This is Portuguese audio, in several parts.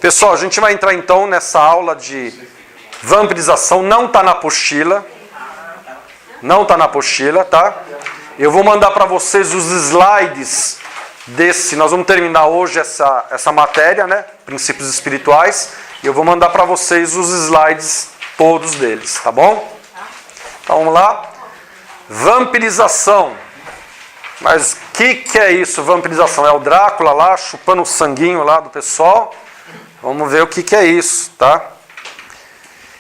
Pessoal, a gente vai entrar então nessa aula de vampirização. Não está na apostila. Não está na apostila, tá? Eu vou mandar para vocês os slides desse. Nós vamos terminar hoje essa matéria, né? Princípios espirituais. E eu vou mandar para vocês os slides todos deles, tá bom? Então vamos lá. Vampirização. Mas o que é isso, vampirização? É o Drácula lá chupando o sanguinho lá do pessoal? Vamos ver o que é isso, tá?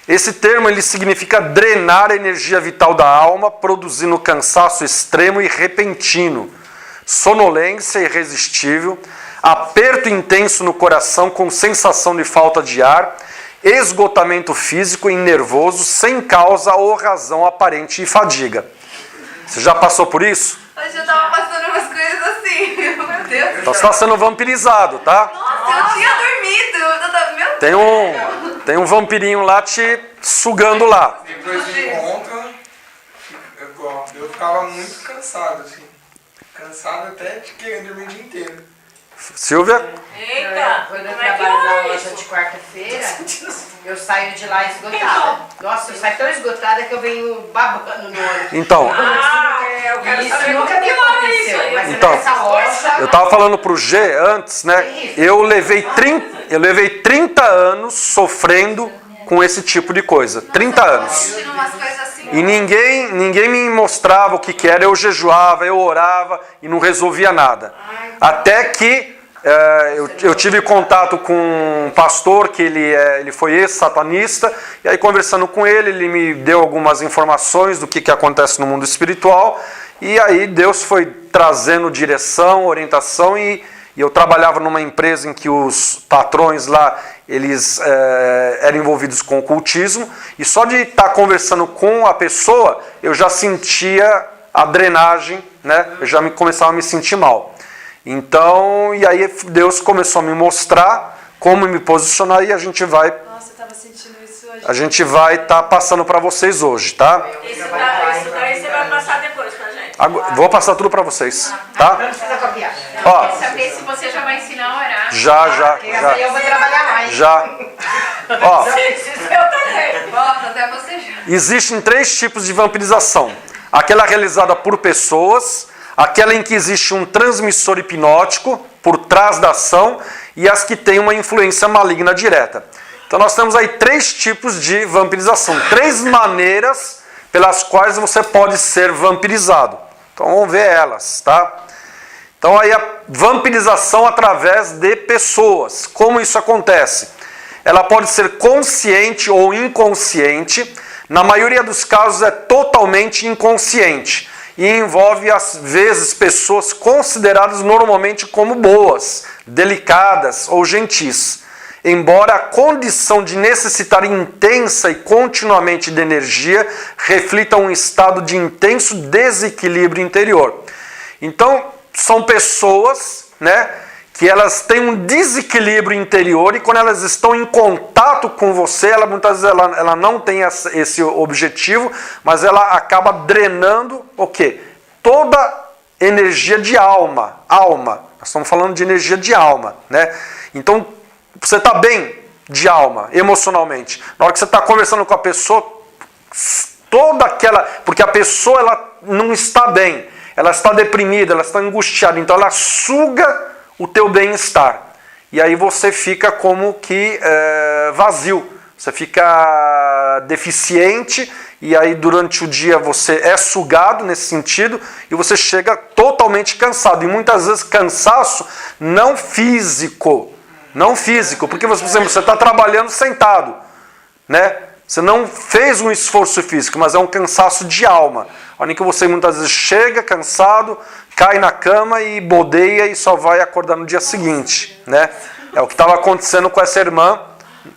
Esse termo ele significa drenar a energia vital da alma, produzindo cansaço extremo e repentino, sonolência irresistível, aperto intenso no coração com sensação de falta de ar, esgotamento físico e nervoso sem causa ou razão aparente e fadiga. Você já passou por isso? Hoje eu tava passando umas coisas assim, meu Deus. Então você está sendo vampirizado, tá? Nossa, eu tinha dormido. Meu Tem um vampirinho lá te sugando lá. Depois do encontro, eu ficava muito cansado, assim. Cansado até de querer dormir o dia inteiro. Silvia? Eita, Quando eu como é que trabalho na é loja isso? de quarta-feira, eu saio de lá esgotada. Nossa, eu saio tão esgotada que eu venho babando no olho. Então, Eu quero Isso saber nunca como me que rola aconteceu, isso aí. mas Então, nessa loja... eu tava falando pro G antes, né? Eu levei 30 anos sofrendo com esse tipo de coisa. 30 anos. Sentindo umas coisas assim. E ninguém me mostrava o que era. Eu jejuava, eu orava e não resolvia nada. Até que eu tive contato com um pastor que ele foi ex-satanista. E aí conversando com ele me deu algumas informações do que acontece no mundo espiritual. E aí Deus foi trazendo direção, orientação e eu trabalhava numa empresa em que os patrões lá, eles eram envolvidos com ocultismo, e só de estar conversando com a pessoa, eu já sentia a drenagem, né? Eu já começava a me sentir mal. Então, e aí Deus começou a me mostrar como me posicionar e a gente vai Nossa, eu tava sentindo isso hoje. a gente vai estar passando para vocês hoje, tá? Isso daí você vai passar depois pra gente. Vou passar tudo para vocês, tá? Não precisa copiar. Ó, Quer saber se você já vai ensinar a orar? já. Eu vou trabalhar mais. Já. Ó, Eu também. Volta, até você já. existem 3 tipos de vampirização. Aquela realizada por pessoas, aquela em que existe um transmissor hipnótico por trás da ação e as que têm uma influência maligna direta. Então nós temos aí 3 tipos de vampirização, 3 maneiras pelas quais você pode ser vampirizado. Então vamos ver elas, tá? Então aí a vampirização através de pessoas. Como isso acontece? Ela pode ser consciente ou inconsciente. Na maioria dos casos é totalmente inconsciente e envolve às vezes pessoas consideradas normalmente como boas, delicadas ou gentis. Embora a condição de necessitar intensa e continuamente de energia reflita um estado de intenso desequilíbrio interior. Então, são pessoas, né, que elas têm um desequilíbrio interior e quando elas estão em contato com você, muitas vezes ela não tem esse objetivo, mas ela acaba drenando o quê? Toda energia de alma. Nós estamos falando de energia de alma, né? Então, você está bem de alma, emocionalmente. Na hora que você está conversando com a pessoa, toda aquela... Porque a pessoa ela não está bem, ela está deprimida, ela está angustiada, então ela suga o teu bem-estar. E aí você fica como que vazio, você fica deficiente, e aí durante o dia você é sugado nesse sentido, e você chega totalmente cansado. E muitas vezes cansaço não físico, porque por exemplo, você está trabalhando sentado, né? Você não fez um esforço físico, mas é um cansaço de alma. A hora que você muitas vezes chega cansado, cai na cama e bodeia e só vai acordar no dia seguinte, né? É o que estava acontecendo com essa irmã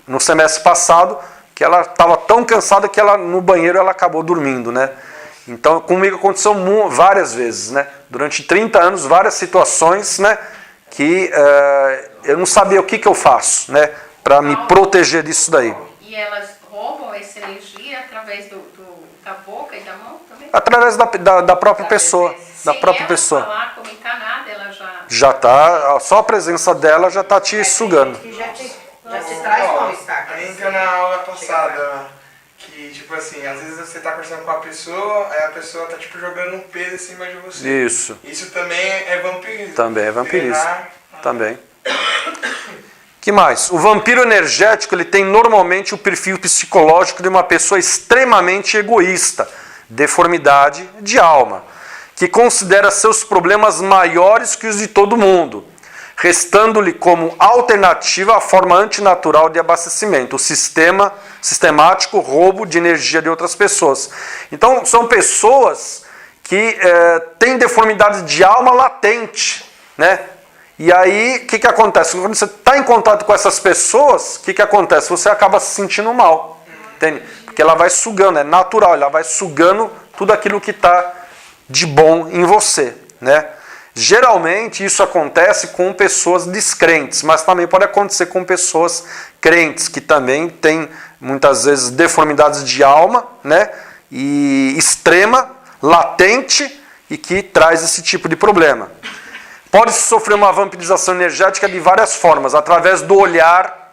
no semestre passado, que ela estava tão cansada que ela no banheiro ela acabou dormindo, né? Então comigo aconteceu várias vezes, né? Durante 30 anos, várias situações, né? Que eu não sabia o que eu faço, né? Para me proteger disso daí. E elas roubam essa energia através da boca e da mão também? Através da própria pessoa. Da própria Sem pessoa. ela falar, comentar nada, ela já... Já tá, só a presença dela já tá te sugando. Que já te Já se traz Ó, mal-estar. a gente entrou na aula passada que, tipo assim, às vezes você tá conversando com a pessoa, aí a pessoa tá, tipo, jogando um peso em cima de você. Isso. Isso também é vampirismo. Também é vampirismo. Treinar- Também. Que mais? O vampiro energético ele tem normalmente o perfil psicológico de uma pessoa extremamente egoísta, deformidade de alma, que considera seus problemas maiores que os de todo mundo, restando-lhe como alternativa a forma antinatural de abastecimento, o sistemático roubo de energia de outras pessoas. Então, são pessoas que têm deformidade de alma latente, né? E aí, o que acontece? Quando você está em contato com essas pessoas, o que acontece? Você acaba se sentindo mal, entende? Porque ela vai sugando, é natural, ela vai sugando tudo aquilo que está de bom em você, né? Geralmente isso acontece com pessoas descrentes, mas também pode acontecer com pessoas crentes, que também têm muitas vezes deformidades de alma, né? E extrema, latente, e que traz esse tipo de problema. Pode-se sofrer uma vampirização energética de várias formas, através do olhar,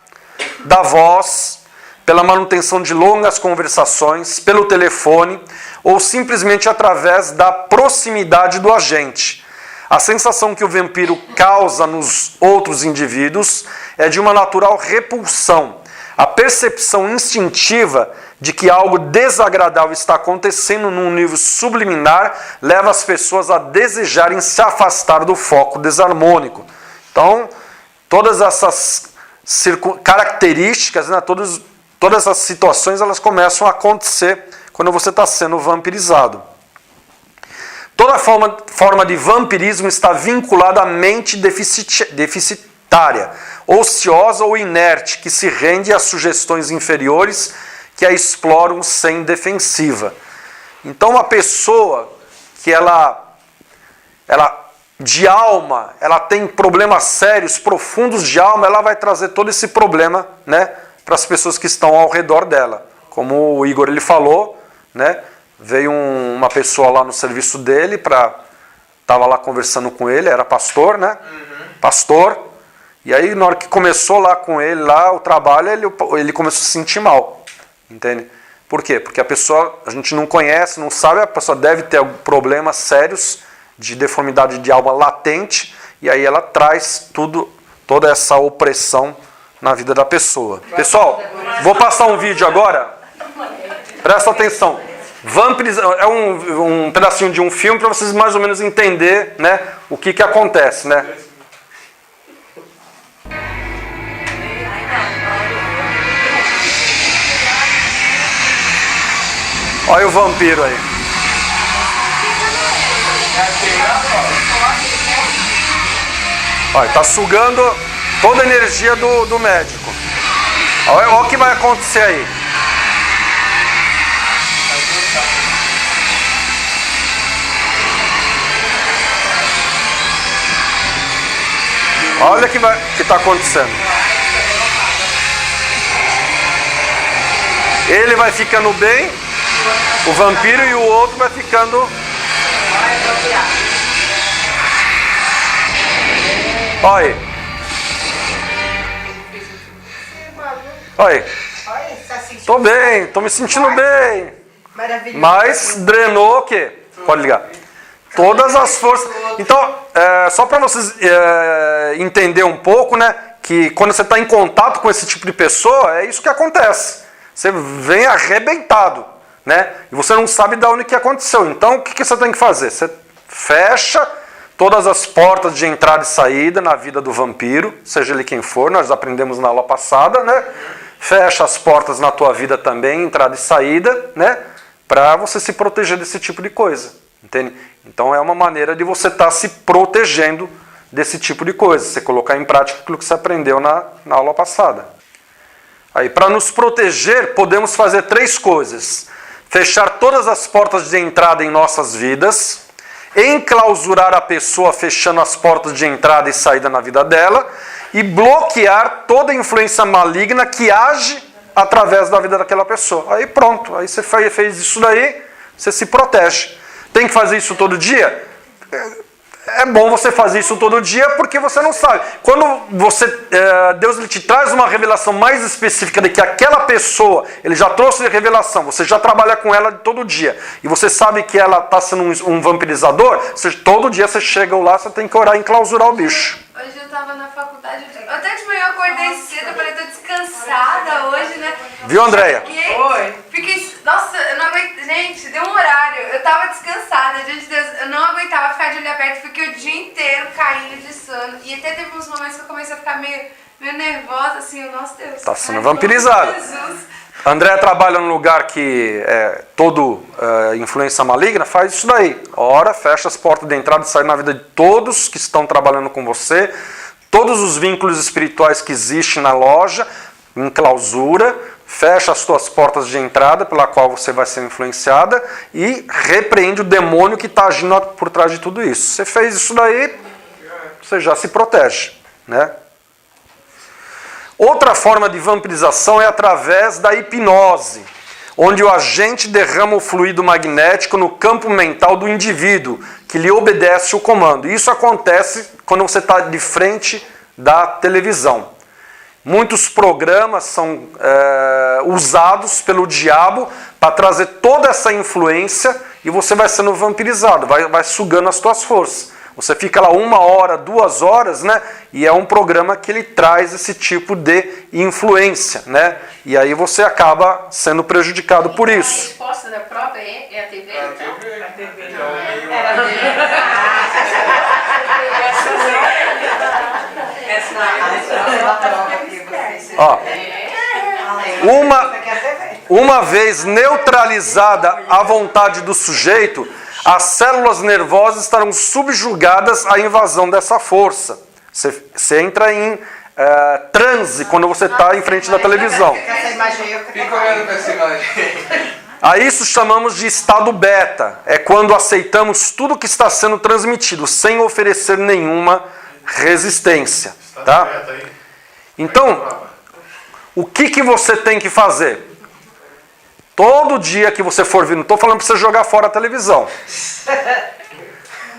da voz, pela manutenção de longas conversações, pelo telefone, ou simplesmente através da proximidade do agente. A sensação que o vampiro causa nos outros indivíduos é de uma natural repulsão. A percepção instintiva de que algo desagradável está acontecendo num nível subliminar leva as pessoas a desejarem se afastar do foco desarmônico. Então, todas essas características, né, todas essas situações, elas começam a acontecer quando você está sendo vampirizado. Toda forma de vampirismo está vinculada à mente deficitária, ociosa ou inerte, que se rende às sugestões inferiores que a exploram sem defensiva. Então, uma pessoa que ela de alma, ela tem problemas sérios, profundos de alma, ela vai trazer todo esse problema, né, para as pessoas que estão ao redor dela. Como o Igor ele falou, né, veio uma pessoa lá no serviço dele, estava lá conversando com ele, era pastor, né? Pastor. E aí, na hora que começou lá com ele, lá o trabalho, ele começou a se sentir mal. Entende? Por quê? Porque a gente não conhece, não sabe, a pessoa deve ter problemas sérios de deformidade de alma latente, e aí ela traz toda essa opressão na vida da pessoa. Pessoal, vou passar um vídeo agora, presta atenção. Vampires é um pedacinho de um filme para vocês mais ou menos entender, né, o que acontece, né? Olha o vampiro aí. Olha, tá sugando toda a energia do médico. Olha o que vai acontecer aí. Olha o que está acontecendo. Ele vai ficando bem, o vampiro, e o outro vai ficando... Olha aí. Olha aí. Tô bem, tô me sentindo bem. Mas drenou o quê? Pode ligar. Todas as forças. Então, só para vocês entender um pouco, né, que quando você está em contato com esse tipo de pessoa, é isso que acontece. Você vem arrebentado, né? E você não sabe de onde que aconteceu. Então, o que você tem que fazer? Você fecha todas as portas de entrada e saída na vida do vampiro, seja ele quem for, nós aprendemos na aula passada, né? Fecha as portas na tua vida também, entrada e saída, né? Para você se proteger desse tipo de coisa, entende? Então é uma maneira de você estar se protegendo desse tipo de coisa, você colocar em prática aquilo que você aprendeu na aula passada. Aí, para nos proteger, podemos fazer 3 coisas. Fechar todas as portas de entrada em nossas vidas, enclausurar a pessoa fechando as portas de entrada e saída na vida dela, e bloquear toda a influência maligna que age através da vida daquela pessoa. Aí pronto, aí você fez isso daí, você se protege. Tem que fazer isso todo dia? é bom você fazer isso todo dia porque você não sabe. Quando Deus ele te traz uma revelação mais específica de que aquela pessoa, ele já trouxe revelação, você já trabalha com ela todo dia, e você sabe que ela está sendo um vampirizador, todo dia você chega lá, você tem que orar e enclausurar o bicho. Hoje eu tava na faculdade, até de manhã eu acordei cedo, eu falei, tô descansada hoje, né? Viu, Andréia? E aí, fiquei, nossa, eu não aguentei, gente, deu um horário, eu tava descansada, diante de Deus, eu não aguentava ficar de olho aberto, fiquei o dia inteiro caindo de sono, e até teve uns momentos que eu comecei a ficar meio nervosa, assim, nossa Deus. Tá sendo vampirizada. Jesus. André trabalha num lugar que é todo influência maligna, faz isso daí. Ora, fecha as portas de entrada e sai na vida de todos que estão trabalhando com você, todos os vínculos espirituais que existem na loja, em clausura, fecha as tuas portas de entrada pela qual você vai ser influenciada e repreende o demônio que está agindo por trás de tudo isso. Você fez isso daí, você já se protege, né? Outra forma de vampirização é através da hipnose, onde o agente derrama o fluido magnético no campo mental do indivíduo, que lhe obedece o comando. Isso acontece quando você está de frente da televisão. Muitos programas são usados pelo diabo para trazer toda essa influência e você vai sendo vampirizado, vai sugando as tuas forças. Você fica lá 1 hora, 2 horas, né? E é um programa que ele traz esse tipo de influência, né? E aí você acaba sendo prejudicado por A isso. resposta da prova é a TV? É a TV. A TV. Era Ó, uma vez neutralizada a vontade do sujeito, as células nervosas estarão subjugadas à invasão dessa força. Você entra em transe quando você está em frente da televisão. Fica olhando pra essa imagem. A isso chamamos de estado beta. É quando aceitamos tudo que está sendo transmitido, sem oferecer nenhuma resistência. Tá? Então, o que você tem que fazer? Todo dia que você for vir, não estou falando para você jogar fora a televisão.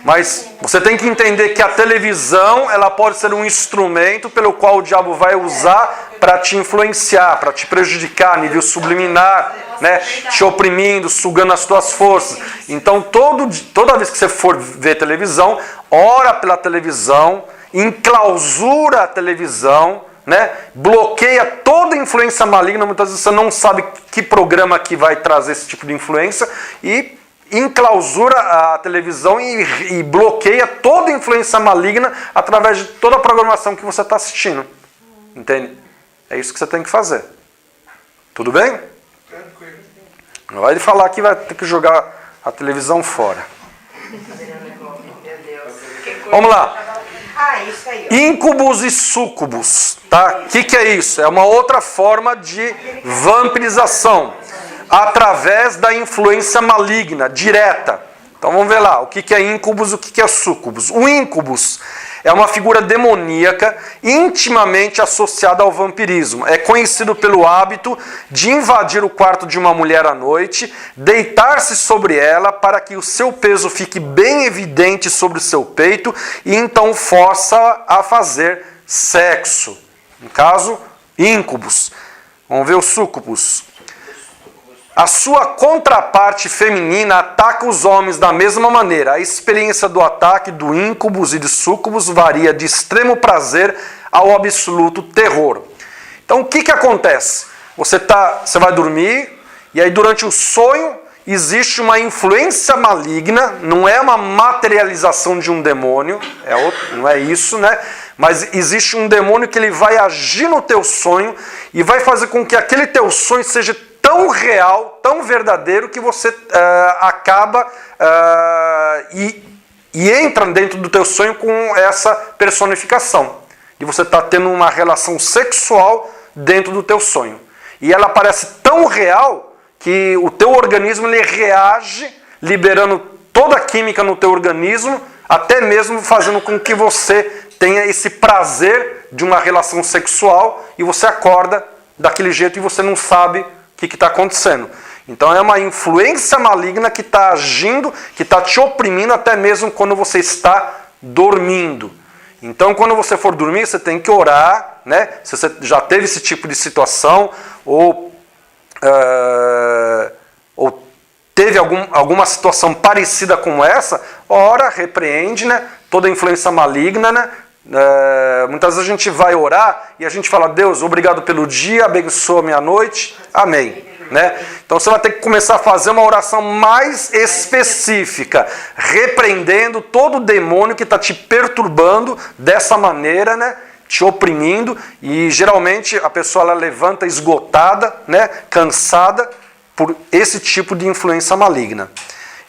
Mas você tem que entender que a televisão ela pode ser um instrumento pelo qual o diabo vai usar para te influenciar, para te prejudicar a nível subliminar, né? Te oprimindo, sugando as tuas forças. Então toda vez que você for ver televisão, ora pela televisão, enclausura a televisão, né? Bloqueia toda influência maligna. Muitas vezes você não sabe que programa que vai trazer esse tipo de influência e enclausura a televisão e bloqueia toda influência maligna através de toda a programação que você está assistindo. Entende? É isso que você tem que fazer. Tudo bem? Tranquilo. Não vai falar que vai ter que jogar a televisão fora. Vamos lá. Isso aí, ó. Íncubos e súcubos, tá? O que é isso? É uma outra forma de vampirização através da influência maligna, direta. Então vamos ver lá, o que é íncubos e o que é súcubos. O íncubus é uma figura demoníaca intimamente associada ao vampirismo. É conhecido pelo hábito de invadir o quarto de uma mulher à noite, deitar-se sobre ela para que o seu peso fique bem evidente sobre o seu peito e então força a fazer sexo. No caso, íncubos. Vamos ver os súcubos. A sua contraparte feminina ataca os homens da mesma maneira. A experiência do ataque do íncubus e de súcubus varia de extremo prazer ao absoluto terror. Então o que acontece? Você vai dormir e aí durante o sonho existe uma influência maligna, não é uma materialização de um demônio, não é isso, né? Mas existe um demônio que ele vai agir no teu sonho e vai fazer com que aquele teu sonho seja tão real, tão verdadeiro, que você acaba e entra dentro do teu sonho com essa personificação. E você está tendo uma relação sexual dentro do teu sonho. E ela parece tão real que o teu organismo ele reage, liberando toda a química no teu organismo, até mesmo fazendo com que você tenha esse prazer de uma relação sexual e você acorda daquele jeito e você não sabe o que está acontecendo. Então é uma influência maligna que está agindo, que está te oprimindo até mesmo quando você está dormindo. Então, quando você for dormir, você tem que orar, né? Se você já teve esse tipo de situação, ou teve alguma situação parecida com essa, ora, repreende, né? Toda influência maligna, né? Muitas vezes a gente vai orar e a gente fala: Deus, obrigado pelo dia, abençoa a minha noite, amém. Né? Então você vai ter que começar a fazer uma oração mais específica, repreendendo todo o demônio que está te perturbando dessa maneira, né? Te oprimindo, e geralmente a pessoa ela levanta esgotada, né? Cansada por esse tipo de influência maligna.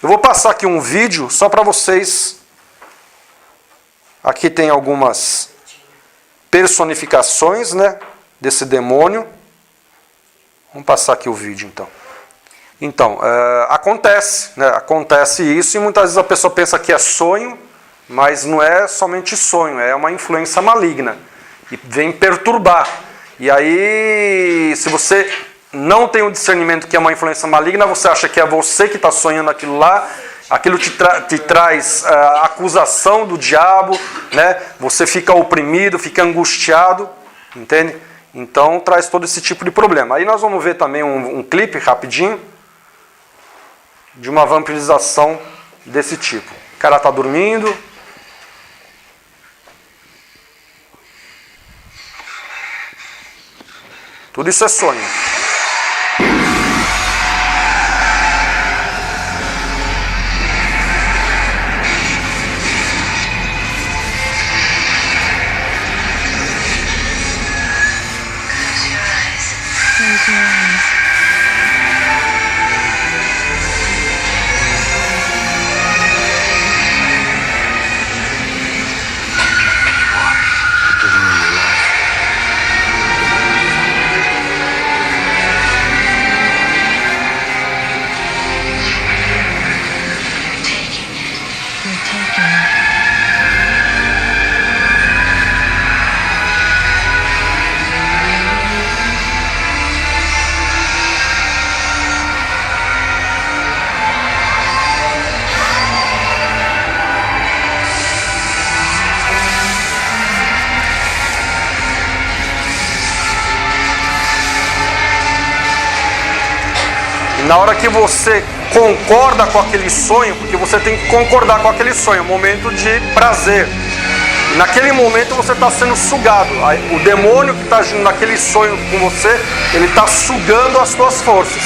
Eu vou passar aqui um vídeo só para vocês. Aqui tem algumas personificações, né? Desse demônio. Vamos passar aqui o vídeo, então. Então, acontece, né? Acontece isso, e muitas vezes a pessoa pensa que é sonho, mas não é somente sonho, é uma influência maligna, e vem perturbar. E aí, se você não tem o discernimento que é uma influência maligna, você acha que é você que está sonhando aquilo lá, aquilo te traz acusação do diabo, né? Você fica oprimido, fica angustiado, entende? Então traz todo esse tipo de problema. Aí nós vamos ver também um clipe rapidinho de uma vampirização desse tipo. O cara está dormindo. Tudo isso é sonho. Na hora que você concorda com aquele sonho, porque você tem que concordar com aquele sonho, é um momento de prazer. E naquele momento você está sendo sugado. O demônio que está agindo naquele sonho com você, ele está sugando as tuas forças.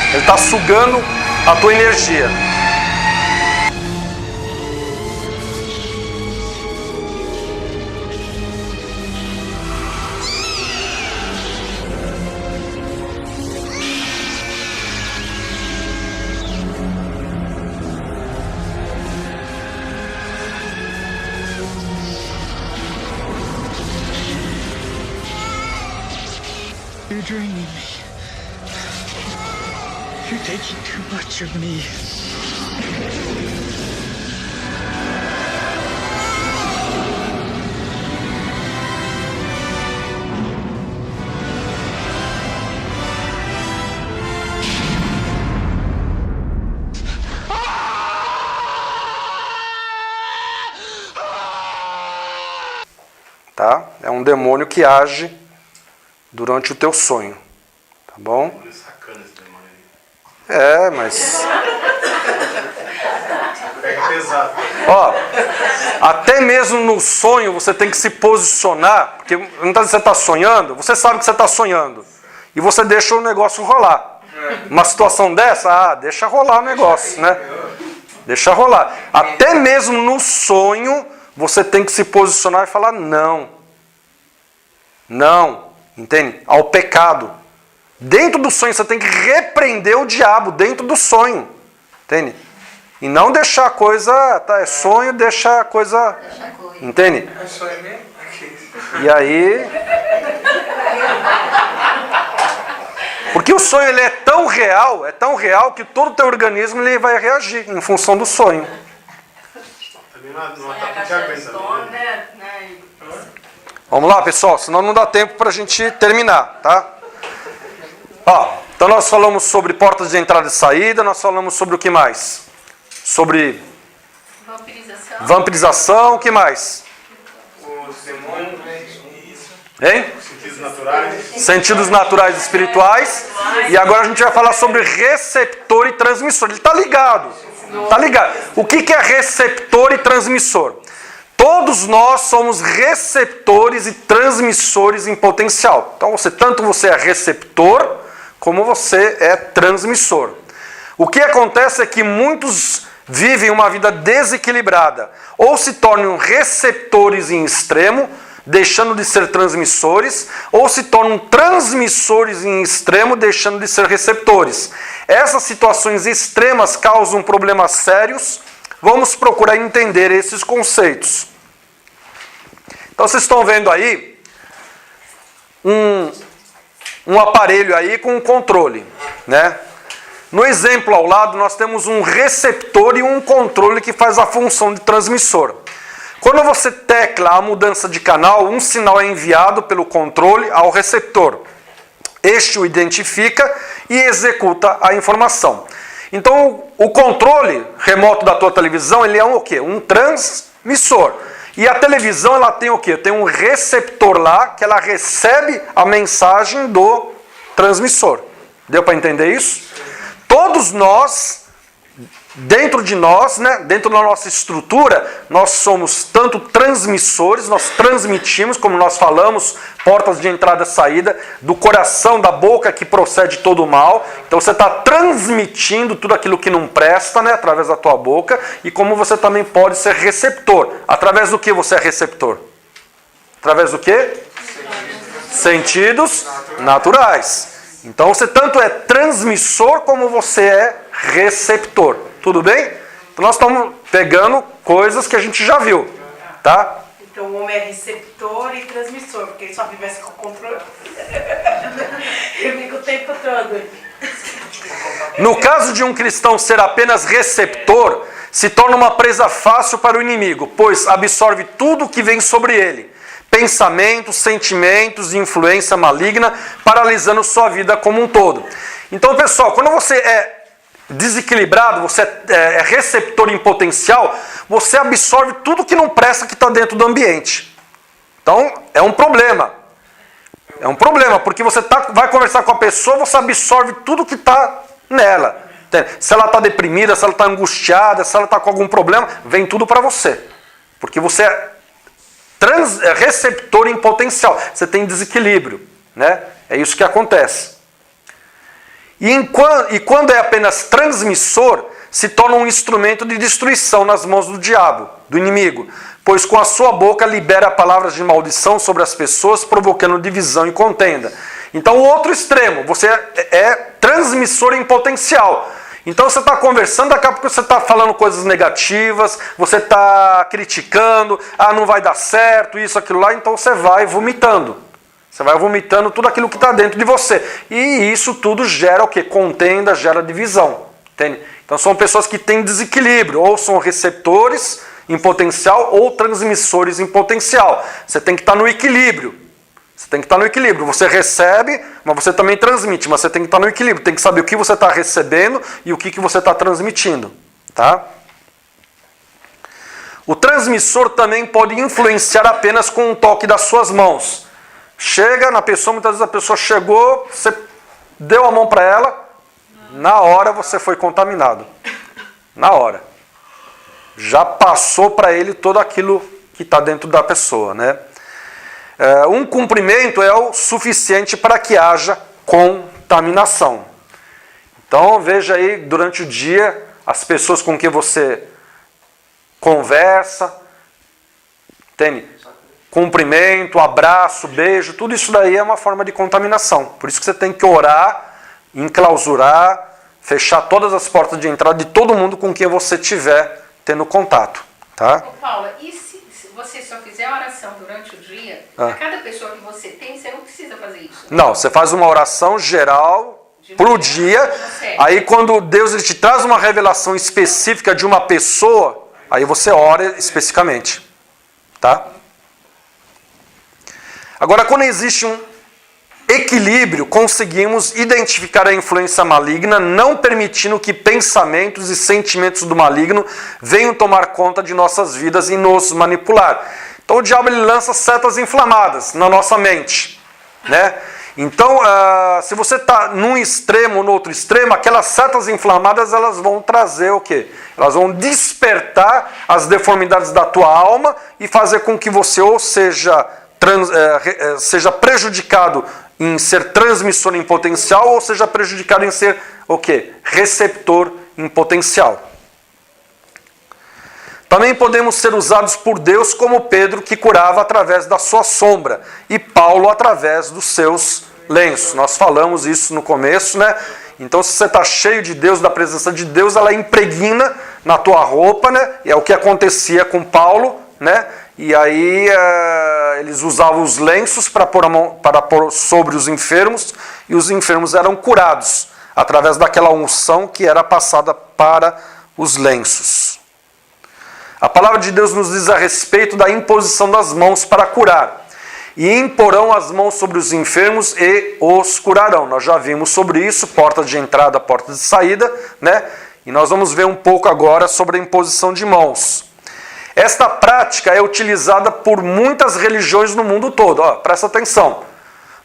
Ele está sugando a tua energia. You're draining me. You're taking too much of me. Tá? É um demônio que age durante o teu sonho, tá bom? É, mas... Pega pesado. Ó, até mesmo no sonho você tem que se posicionar, porque muitas vezes você está sonhando, você sabe que você está sonhando, e você deixa o negócio rolar. Uma situação dessa, deixa rolar o negócio, né? Deixa rolar. Até mesmo no sonho, você tem que se posicionar e falar não. Não. Entende? Ao pecado. Dentro do sonho você tem que repreender o diabo dentro do sonho. Entende? E não deixar a coisa, tá, é sonho, deixa a coisa, entende? É sonho mesmo? E aí... Porque o sonho ele é tão real que todo o teu organismo ele vai reagir em função do sonho. Também não aguenta, né? Vamos lá, pessoal, senão não dá tempo para a gente terminar, tá? Ó, então nós falamos sobre portas de entrada e saída, nós falamos sobre o que mais? Sobre Vampirização, o que mais? Os demônios, Hein? sentidos naturais. Sentidos naturais e espirituais. E agora a gente vai falar sobre receptor e transmissor. Ele está ligado. Tá ligado? O que é receptor e transmissor? Todos nós somos receptores e transmissores em potencial. Então tanto você é receptor como você é transmissor. O que acontece é que muitos vivem uma vida desequilibrada, ou se tornam receptores em extremo, deixando de ser transmissores, ou se tornam transmissores em extremo, deixando de ser receptores. Essas situações extremas causam problemas sérios. Vamos procurar entender esses conceitos. Então vocês estão vendo aí um aparelho aí com um controle, né? No exemplo ao lado nós temos um receptor e um controle que faz a função de transmissor. Quando você tecla a mudança de canal, um sinal é enviado pelo controle ao receptor. Este o identifica e executa a informação. Então, o controle remoto da tua televisão, ele é o quê? Um transmissor. E a televisão, ela tem o quê? Tem um receptor lá, que ela recebe a mensagem do transmissor. Deu para entender isso? Todos nós, dentro de nós, né, dentro da nossa estrutura, nós somos tanto transmissores, nós transmitimos, como nós falamos, portas de entrada e saída, do coração, da boca que procede todo o mal. Então você está transmitindo tudo aquilo que não presta, né, através da tua boca, e como você também pode ser receptor. Através do que você é receptor? Através do quê? Sentidos naturais. Então você tanto é transmissor como você é receptor. Tudo bem? Então nós estamos pegando coisas que a gente já viu, tá? Então o homem é receptor e transmissor, porque ele só vivesse com o controle. Eu fico o tempo todo. No caso de um cristão ser apenas receptor, se torna uma presa fácil para o inimigo, pois absorve tudo o que vem sobre ele. Pensamentos, sentimentos e influência maligna, paralisando sua vida como um todo. Então, pessoal, quando você é desequilibrado, você é receptor em potencial, você absorve tudo que não presta que está dentro do ambiente. Então, é um problema. É um problema, porque você vai conversar com a pessoa, você absorve tudo que está nela. Se ela está deprimida, se ela está angustiada, se ela está com algum problema, vem tudo para você. Porque você é receptor em potencial. Você tem desequilíbrio, né? É isso que acontece. E quando é apenas transmissor, se torna um instrumento de destruição nas mãos do diabo, do inimigo, pois com a sua boca libera palavras de maldição sobre as pessoas, provocando divisão e contenda. Então, o outro extremo, você é transmissor em potencial. Então você está conversando, daqui a pouco você está falando coisas negativas, você está criticando, não vai dar certo, isso, aquilo lá, então você vai vomitando. Você vai vomitando tudo aquilo que está dentro de você. E isso tudo gera o quê? Contenda, gera divisão. Entende? Então são pessoas que têm desequilíbrio, ou são receptores em potencial, ou transmissores em potencial. Você tem que estar no equilíbrio. Você tem que estar no equilíbrio. Você recebe, mas você também transmite. Mas você tem que estar no equilíbrio. Tem que saber o que você está recebendo e o que você está transmitindo. Tá? O transmissor também pode influenciar apenas com um toque das suas mãos. Chega na pessoa, muitas vezes a pessoa chegou, você deu a mão para ela, na hora você foi contaminado. Na hora. Já passou para ele todo aquilo que está dentro da pessoa, né? Um cumprimento é o suficiente para que haja contaminação. Então veja aí durante o dia as pessoas com quem você conversa, entende? Cumprimento, abraço, beijo, tudo isso daí é uma forma de contaminação. Por isso que você tem que orar, enclausurar, fechar todas as portas de entrada de todo mundo com quem você estiver tendo contato. Tá? Ô Paula, e se você só fizer a oração durante o dia, a cada pessoa que você tem, você não precisa fazer isso? Não, você faz uma oração geral pro dia, aí quando Deus ele te traz uma revelação específica de uma pessoa, aí você ora especificamente. Tá? Agora, quando existe equilíbrio, conseguimos identificar a influência maligna, não permitindo que pensamentos e sentimentos do maligno venham tomar conta de nossas vidas e nos manipular. Então o diabo ele lança setas inflamadas na nossa mente, né? Então, se você está num extremo ou no outro extremo, aquelas setas inflamadas elas vão trazer o quê? Elas vão despertar as deformidades da tua alma e fazer com que você ou seja prejudicado em ser transmissor em potencial ou seja prejudicado em ser o quê? Receptor em potencial. Também podemos ser usados por Deus como Pedro, que curava através da sua sombra, e Paulo através dos seus lenços. Nós falamos isso no começo, né? Então, se você está cheio de Deus, da presença de Deus, ela impregna na tua roupa, né? E é o que acontecia com Paulo, né? E aí eles usavam os lenços para pôr sobre os enfermos, e os enfermos eram curados através daquela unção que era passada para os lenços. A palavra de Deus nos diz a respeito da imposição das mãos para curar. E imporão as mãos sobre os enfermos e os curarão. Nós já vimos sobre isso, porta de entrada, porta de saída, né? E nós vamos ver um pouco agora sobre a imposição de mãos. Esta prática é utilizada por muitas religiões no mundo todo. Ó, presta atenção.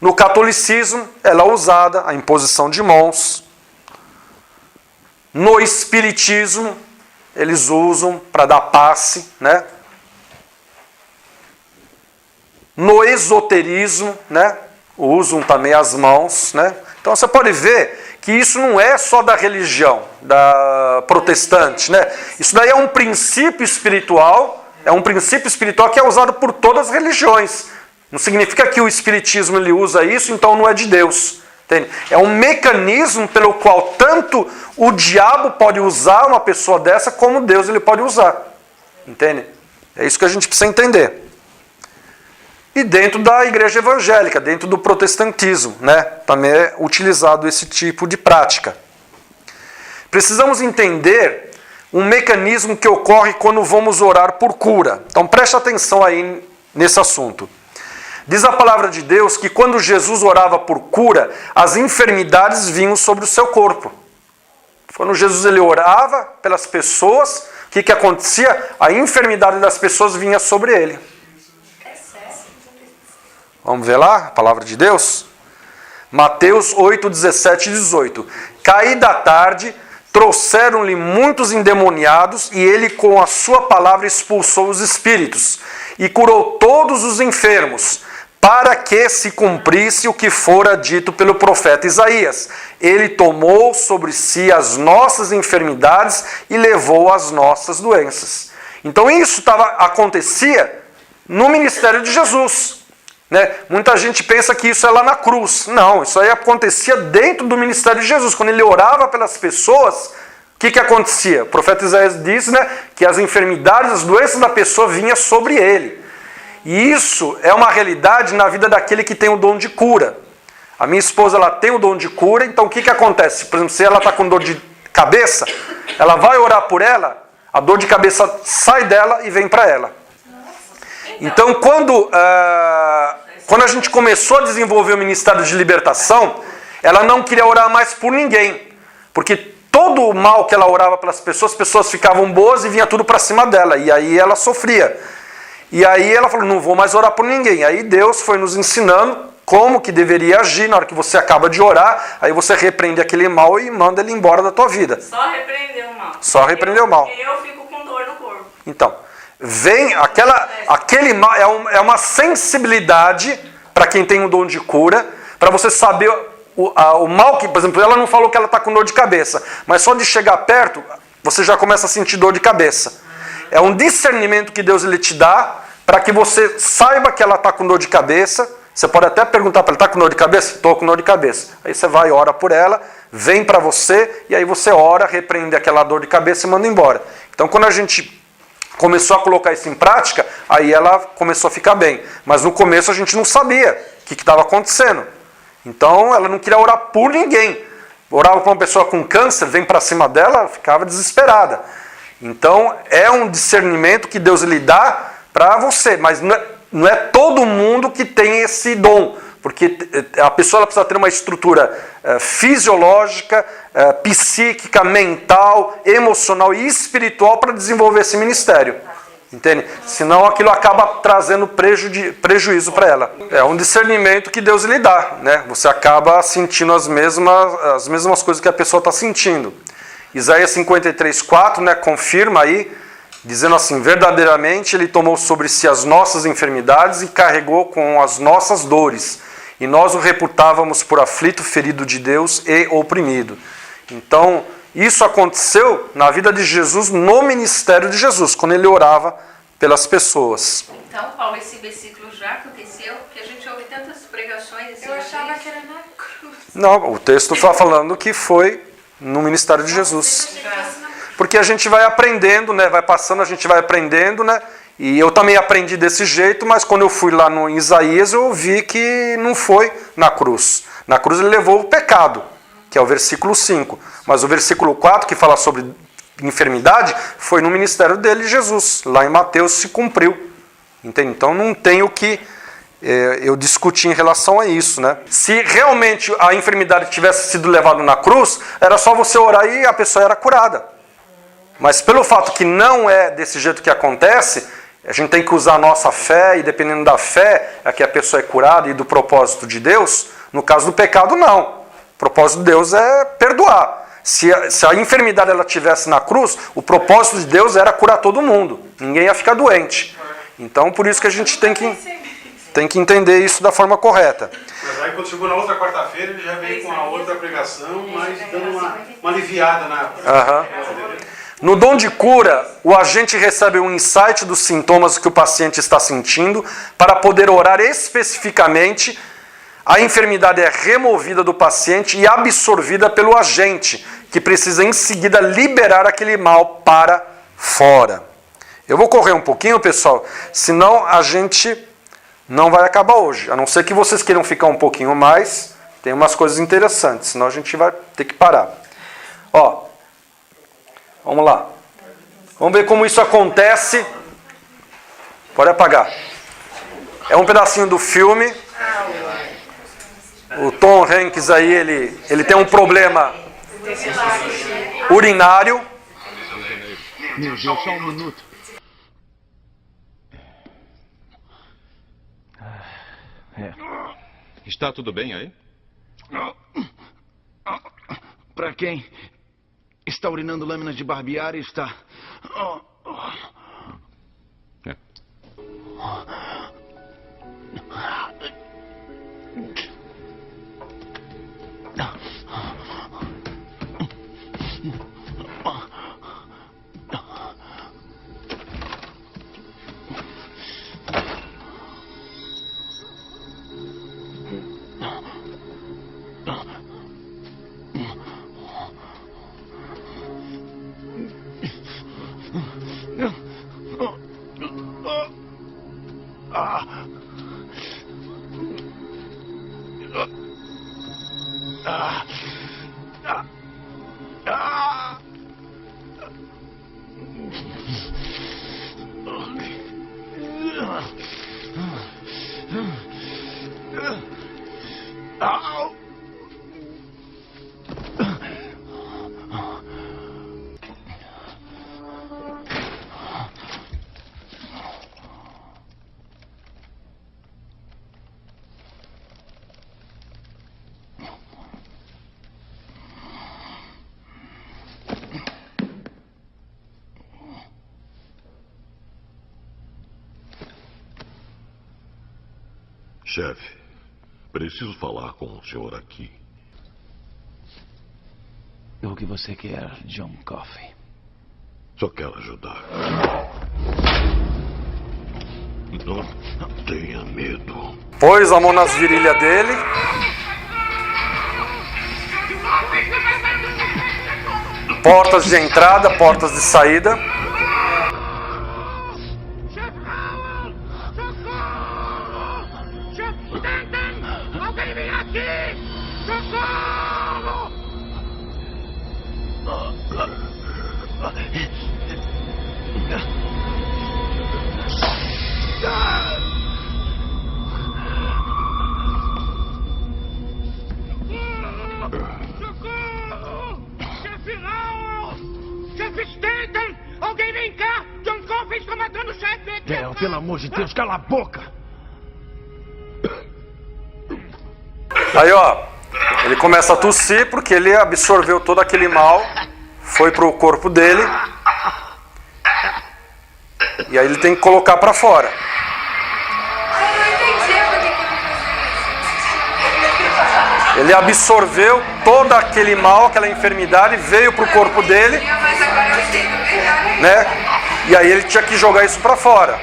No catolicismo, ela é usada, a imposição de mãos. No espiritismo, eles usam para dar passe, né? No esoterismo, né? Usam também as mãos, né? Então você pode ver que isso não é só da religião, da protestante, né? Isso daí é um princípio espiritual, que é usado por todas as religiões. Não significa que o espiritismo ele usa isso, então não é de Deus. Entende? É um mecanismo pelo qual tanto o diabo pode usar uma pessoa dessa, como Deus ele pode usar. Entende? É isso que a gente precisa entender. E dentro da igreja evangélica, dentro do protestantismo, né? Também é utilizado esse tipo de prática. Precisamos entender um mecanismo que ocorre quando vamos orar por cura. Então preste atenção aí nesse assunto. Diz a palavra de Deus que quando Jesus orava por cura, as enfermidades vinham sobre o seu corpo. Quando Jesus ele orava pelas pessoas, o que acontecia? A enfermidade das pessoas vinha sobre ele. Vamos ver lá a palavra de Deus? Mateus 8, 17 e 18. Caída a tarde, trouxeram-lhe muitos endemoniados, e ele com a sua palavra expulsou os espíritos, e curou todos os enfermos, para que se cumprisse o que fora dito pelo profeta Isaías. Ele tomou sobre si as nossas enfermidades e levou as nossas doenças. Então isso acontecia no ministério de Jesus. Né? Muita gente pensa que isso é lá na cruz. Não, isso aí acontecia dentro do ministério de Jesus. Quando ele orava pelas pessoas, o que acontecia? O profeta Isaías disse, né, que as enfermidades, as doenças da pessoa vinham sobre ele. E isso é uma realidade na vida daquele que tem o dom de cura. A minha esposa ela tem o dom de cura, então o que acontece? Por exemplo, se ela está com dor de cabeça, ela vai orar por ela, a dor de cabeça sai dela e vem para ela. Então, quando a gente começou a desenvolver o Ministério de Libertação, ela não queria orar mais por ninguém. Porque todo o mal que ela orava pelas pessoas, as pessoas ficavam boas e vinha tudo para cima dela. E aí ela sofria. E aí ela falou, não vou mais orar por ninguém. Aí Deus foi nos ensinando como que deveria agir na hora que você acaba de orar. Aí você repreende aquele mal e manda ele embora da tua vida. Só repreender o mal. Só repreender o mal. Porque eu fico com dor no corpo. Então, vem aquele mal, é uma sensibilidade para quem tem um dom de cura, para você saber o mal que, por exemplo, ela não falou que ela está com dor de cabeça, mas só de chegar perto, você já começa a sentir dor de cabeça. É um discernimento que Deus ele te dá para que você saiba que ela está com dor de cabeça. Você pode até perguntar para ela, está com dor de cabeça? Estou com dor de cabeça. Aí você vai e ora por ela, vem para você, e aí você ora, repreende aquela dor de cabeça e manda embora. Então quando a gente começou a colocar isso em prática, aí ela começou a ficar bem. Mas no começo a gente não sabia o que estava acontecendo. Então ela não queria orar por ninguém. Orava para uma pessoa com câncer, vem para cima dela, ela ficava desesperada. Então é um discernimento que Deus lhe dá para você, mas não é todo mundo que tem esse dom. Porque a pessoa ela precisa ter uma estrutura fisiológica, psíquica, mental, emocional e espiritual para desenvolver esse ministério. Entende? Senão aquilo acaba trazendo prejuízo para ela. É um discernimento que Deus lhe dá, né? Você acaba sentindo as mesmas coisas que a pessoa está sentindo. Isaías 53:4, né, confirma aí, dizendo assim: verdadeiramente ele tomou sobre si as nossas enfermidades e carregou com as nossas dores, e nós o reputávamos por aflito, ferido de Deus e oprimido. Então, isso aconteceu na vida de Jesus, no ministério de Jesus, quando ele orava pelas pessoas. Então, Paulo, esse versículo já aconteceu, porque a gente ouve tantas pregações. Eu achava que era na cruz. Não, o texto está falando que foi no ministério de Jesus. Porque a gente vai aprendendo, né? Vai passando, a gente vai aprendendo, né? E eu também aprendi desse jeito, mas quando eu fui lá no Isaías, eu vi que não foi na cruz. Na cruz ele levou o pecado, que é o versículo 5. Mas o versículo 4, que fala sobre enfermidade, foi no ministério dele, Jesus. Lá em Mateus se cumpriu. Entende? Então não tem o que eu discutir em relação a isso, né? Se realmente a enfermidade tivesse sido levada na cruz, era só você orar e a pessoa era curada. Mas pelo fato que não é desse jeito que acontece, a gente tem que usar a nossa fé, e dependendo da fé, é que a pessoa é curada, e do propósito de Deus. No caso do pecado, não. O propósito de Deus é perdoar. Se a enfermidade ela tivesse na cruz, o propósito de Deus era curar todo mundo. Ninguém ia ficar doente. Então, por isso que a gente tem que entender isso da forma correta. Mas aí quando chegou na outra quarta-feira, ele já veio com a outra pregação, mas dando uma aliviada na... No dom de cura, o agente recebe um insight dos sintomas que o paciente está sentindo para poder orar especificamente. A enfermidade é removida do paciente e absorvida pelo agente, que precisa em seguida liberar aquele mal para fora. Eu vou correr um pouquinho, pessoal, senão a gente não vai acabar hoje. A não ser que vocês queiram ficar um pouquinho mais, tem umas coisas interessantes, senão a gente vai ter que parar. Ó. Vamos lá. Vamos ver como isso acontece. Pode apagar. É um pedacinho do filme. O Tom Hanks aí, ele tem um problema urinário. Meu Deus, só um minuto. Está tudo bem aí? Pra quem está urinando lâminas de barbear e está... É. Chefe, preciso falar com o senhor aqui. O que você quer, John Coffey? Só quero ajudar. Não tenha medo. Pôs a mão nas virilhas dele. Portas de entrada, portas de saída. Alguém vem cá! John Coffey está matando o chefe! Del, pelo amor de Deus, cala a boca! Aí, ó, ele começa a tossir porque ele absorveu todo aquele mal, foi pro corpo dele, e aí ele tem que colocar pra fora. Eu não entendi por que ele fazia isso. Ele absorveu todo aquele mal, aquela enfermidade, veio pro corpo dele, Mas agora eu entendo melhor. né? E aí ele tinha que jogar isso pra fora.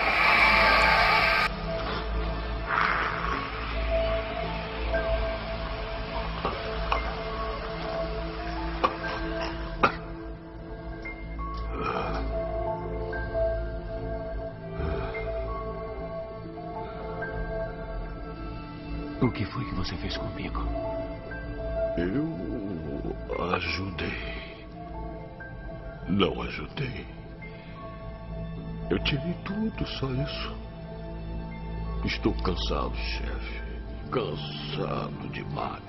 O que foi que você fez comigo? Eu ajudei. Não ajudei. Eu tirei tudo, só isso. Estou cansado, chefe. Cansado demais.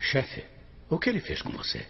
Chefe, o que ele fez com você?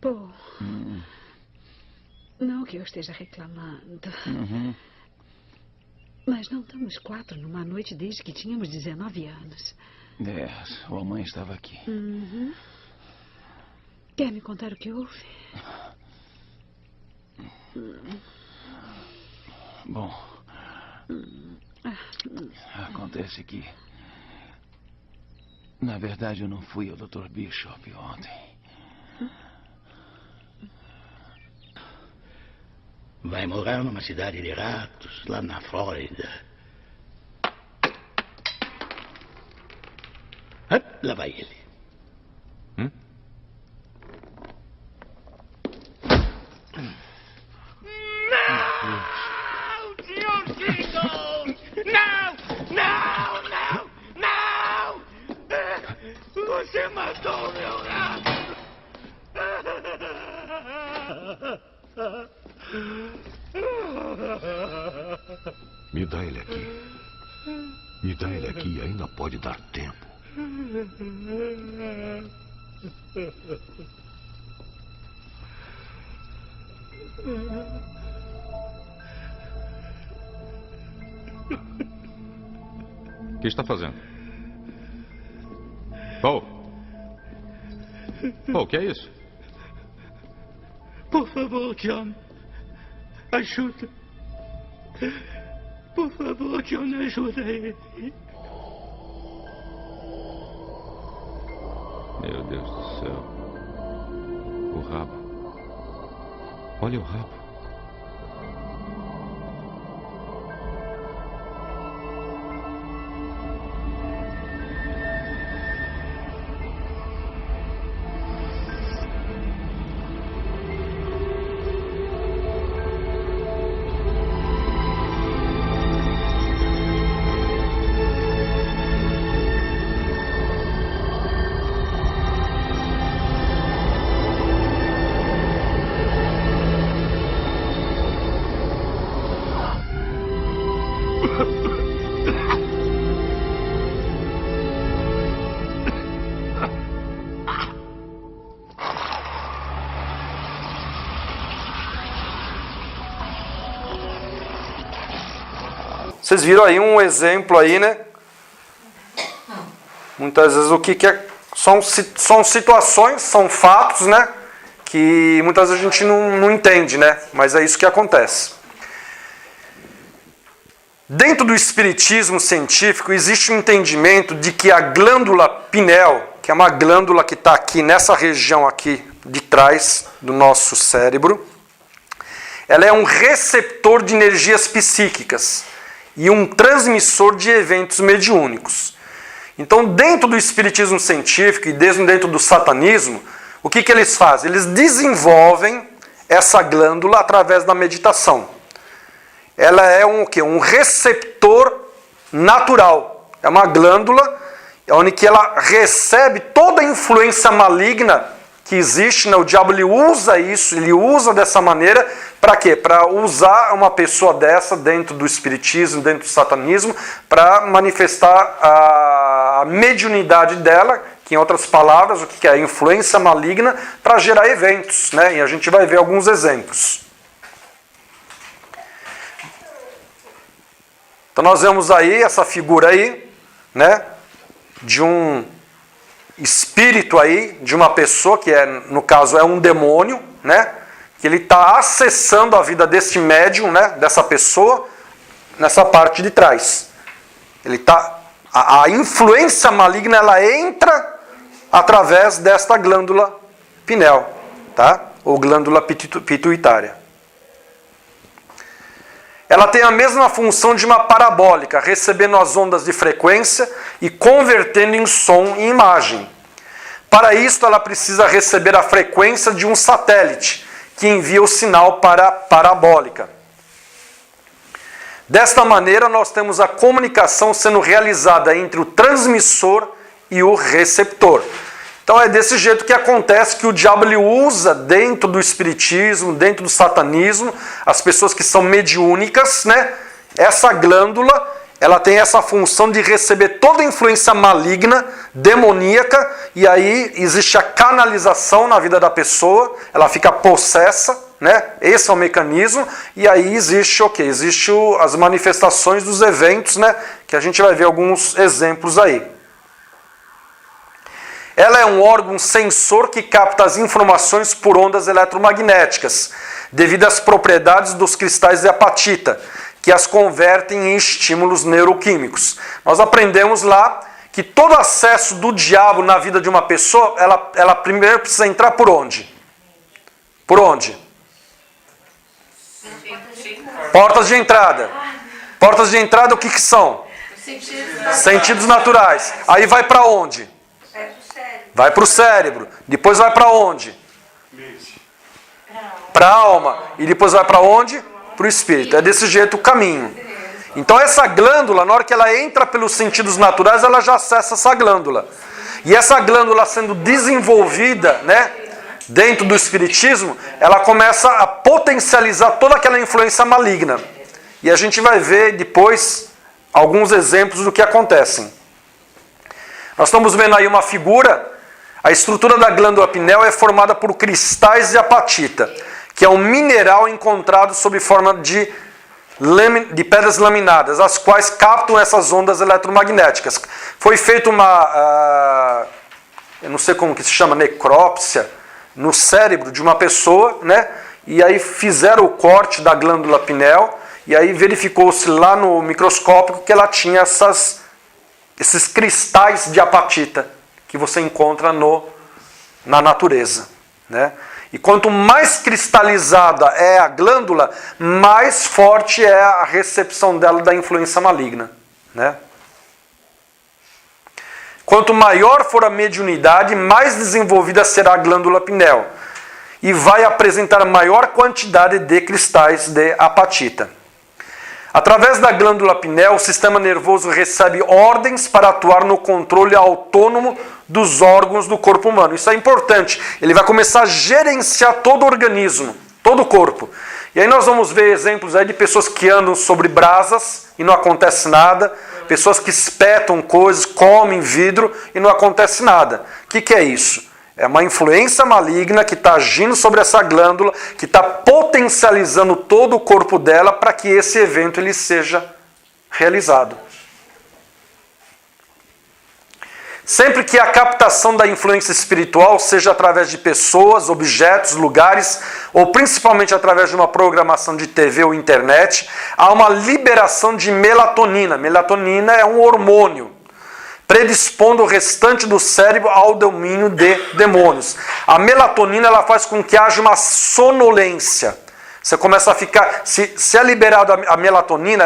Paul, não que eu esteja reclamando, mas não damos 4 numa noite desde que tínhamos 19 anos. Sua mãe estava aqui. Quer me contar o que houve? Bom, acontece que, na verdade, eu não fui ao Dr. Bishop ontem. Vai morar numa cidade de ratos, lá na Flórida. Lá vai ele. Não, Sr. Keaton! Não! Não! Não! Não! Você matou meu rato! Me dá ele aqui. Me dá ele aqui, ainda pode dar tempo. O que está fazendo? Paul! Paul, o que é isso? Por favor, John. Ajuda. Por favor, John, ajuda ele. Meu Deus do céu. O rabo. Olha o rabo. Vocês viram aí um exemplo aí, né? Muitas vezes o que é... São situações, são fatos, né? Que muitas vezes a gente não entende, né? Mas é isso que acontece. Dentro do espiritismo científico existe um entendimento de que a glândula pineal, que é uma glândula que está aqui nessa região aqui de trás do nosso cérebro, ela é um receptor de energias psíquicas e um transmissor de eventos mediúnicos. Então, dentro do espiritismo científico e dentro do satanismo, o que eles fazem? Eles desenvolvem essa glândula através da meditação. Ela é um receptor natural. É uma glândula onde ela recebe toda a influência maligna que existe, né? O diabo ele usa isso, ele usa dessa maneira, para quê? Para usar uma pessoa dessa dentro do espiritismo, dentro do satanismo, para manifestar a mediunidade dela, que em outras palavras, o que é? A influência maligna, para gerar eventos, né? E a gente vai ver alguns exemplos. Então nós vemos aí essa figura aí, né? De um espírito aí, de uma pessoa que no caso é um demônio, né? Que ele está acessando a vida desse médium, né? Dessa pessoa, nessa parte de trás. Ele tá, a influência maligna ela entra através desta glândula pineal, tá? Ou glândula pituitária. Ela tem a mesma função de uma parabólica, recebendo as ondas de frequência e convertendo em som e imagem. Para isso, ela precisa receber a frequência de um satélite, que envia o sinal para a parabólica. Desta maneira, nós temos a comunicação sendo realizada entre o transmissor e o receptor. Então é desse jeito que acontece, que o diabo ele usa dentro do espiritismo, dentro do satanismo, as pessoas que são mediúnicas, né? Essa glândula, ela tem essa função de receber toda a influência maligna, demoníaca, e aí existe a canalização na vida da pessoa, ela fica possessa, né? Esse é o mecanismo, e aí existe o quê? Existe as manifestações dos eventos, né? Que a gente vai ver alguns exemplos aí. Ela é um órgão sensor que capta as informações por ondas eletromagnéticas, devido às propriedades dos cristais de apatita, que as convertem em estímulos neuroquímicos. Nós aprendemos lá que todo acesso do diabo na vida de uma pessoa, ela primeiro precisa entrar por onde? Por onde? Portas de entrada. Portas de entrada o que são? Sentidos naturais. Aí vai para onde? Vai para o cérebro. Depois vai para onde? Para a alma. E depois vai para onde? Para o espírito. É desse jeito o caminho. Então essa glândula, na hora que ela entra pelos sentidos naturais, ela já acessa essa glândula. E essa glândula sendo desenvolvida, né, dentro do espiritismo, ela começa a potencializar toda aquela influência maligna. E a gente vai ver depois alguns exemplos do que acontecem. Nós estamos vendo aí uma figura. A estrutura da glândula pineal é formada por cristais de apatita, que é um mineral encontrado sob forma de pedras laminadas, as quais captam essas ondas eletromagnéticas. Foi feita eu não sei como que se chama, necrópsia, no cérebro de uma pessoa, né? E aí fizeram o corte da glândula pineal, e aí verificou-se lá no microscópio que ela tinha esses cristais de apatita, que você encontra na natureza, né? E quanto mais cristalizada é a glândula, mais forte é a recepção dela da influência maligna, né? Quanto maior for a mediunidade, mais desenvolvida será a glândula pineal e vai apresentar maior quantidade de cristais de apatita. Através da glândula pineal, o sistema nervoso recebe ordens para atuar no controle autônomo dos órgãos do corpo humano. Isso é importante. Ele vai começar a gerenciar todo o organismo, todo o corpo. E aí nós vamos ver exemplos aí de pessoas que andam sobre brasas e não acontece nada. Pessoas que espetam coisas, comem vidro e não acontece nada. O que é isso? É uma influência maligna que está agindo sobre essa glândula, que está potencializando todo o corpo dela para que esse evento ele seja realizado. Sempre que a captação da influência espiritual, seja através de pessoas, objetos, lugares, ou principalmente através de uma programação de TV ou internet, há uma liberação de melatonina. Melatonina é um hormônio, predispondo o restante do cérebro ao domínio de demônios. A melatonina ela faz com que haja uma sonolência. Você começa a ficar... Se é liberada a melatonina,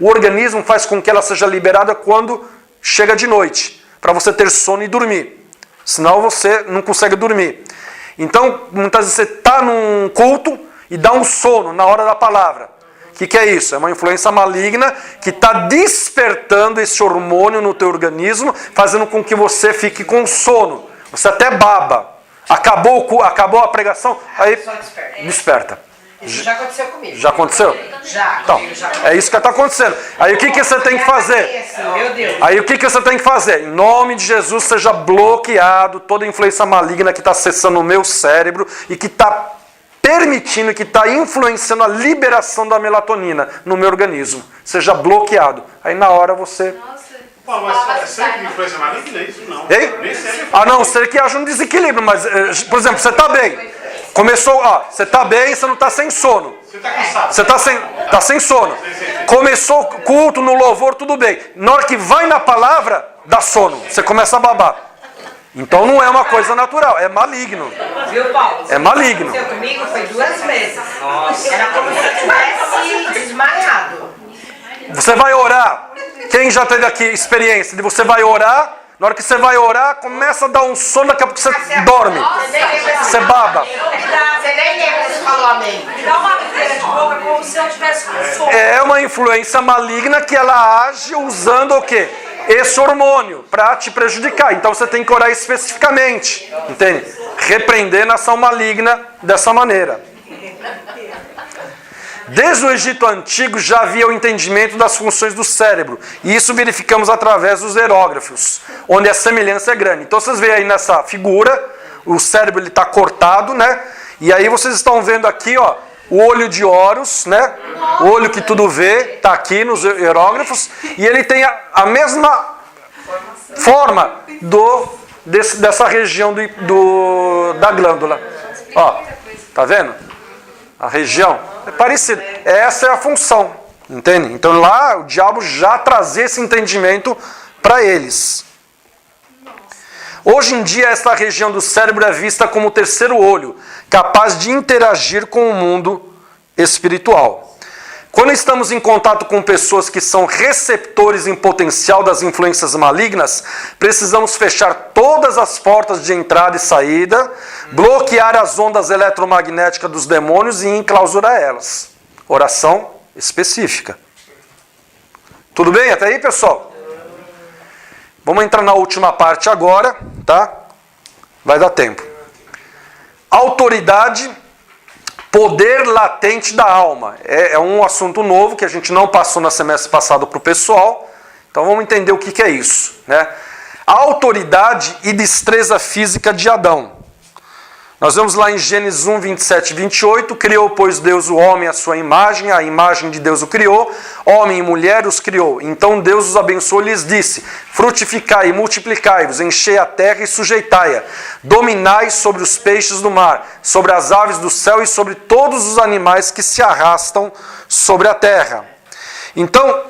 o organismo faz com que ela seja liberada quando chega de noite, para você ter sono e dormir. Senão você não consegue dormir. Então, muitas vezes você está num culto e dá um sono na hora da palavra. O que é isso? É uma influência maligna que está despertando esse hormônio no teu organismo, fazendo com que você fique com sono. Você até baba. Acabou a pregação, aí desperta. Isso já aconteceu comigo. Já aconteceu? Já. Então, é isso que está acontecendo. Aí o que você tem que fazer? Meu Deus. Aí o que você tem que fazer? Em nome de Jesus, seja bloqueado toda influência maligna que está acessando o meu cérebro e que está permitindo, que está influenciando a liberação da melatonina no meu organismo. Seja bloqueado. Aí na hora você... Pô, mas é sempre influência maligna? Isso não. Ei? A não ser que haja um desequilíbrio. Mas, por exemplo, você está bem. Começou, você está bem, você não está sem sono. Você está cansado. Você está sem sono. Começou culto no louvor, tudo bem. Na hora que vai na palavra, dá sono. Você começa a babar. Então não é uma coisa natural, é maligno. Viu, Paulo? É maligno. Aconteceu comigo foi 2 vezes. Nossa. Era como se eu tivesse desmaiado. Você vai orar. Quem já teve aqui experiência de você vai orar, na hora que você vai orar, começa a dar um sono, daqui a pouco você dorme. Você baba. Você nem lembra que você falou amém. Me dá uma brincadeira de boca como se eu tivesse com sono. É uma influência maligna que ela age usando o quê? Esse hormônio para te prejudicar. Então você tem que orar especificamente. Entende? Repreendendo a ação maligna dessa maneira. Desde o Egito Antigo já havia o entendimento das funções do cérebro. E isso verificamos através dos hierógrafos, onde a semelhança é grande. Então vocês veem aí nessa figura, o cérebro está cortado, né? E aí vocês estão vendo aqui, ó, o olho de Horus, né? O olho que tudo vê, está aqui nos hierógrafos. E ele tem a mesma forma dessa região da glândula. Ó, tá vendo? A região é parecida. Essa é a função, entende? Então lá o diabo já trazia esse entendimento para eles. Hoje em dia essa região do cérebro é vista como o terceiro olho, capaz de interagir com o mundo espiritual. Quando estamos em contato com pessoas que são receptores em potencial das influências malignas, precisamos fechar todas as portas de entrada e saída, bloquear as ondas eletromagnéticas dos demônios e enclausurar elas. Oração específica. Tudo bem até aí, pessoal? Vamos entrar na última parte agora, tá? Vai dar tempo. Autoridade, poder latente da alma. É um assunto novo que a gente não passou no semestre passado para o pessoal. Então vamos entender o que é isso, né? A autoridade e destreza física de Adão. Nós vemos lá em Gênesis 1, 27 e 28, criou, pois, Deus o homem à sua imagem, a imagem de Deus o criou, homem e mulher os criou. Então Deus os abençoou e lhes disse, frutificai e multiplicai-vos, enchei a terra e sujeitai-a, dominai sobre os peixes do mar, sobre as aves do céu e sobre todos os animais que se arrastam sobre a terra. Então,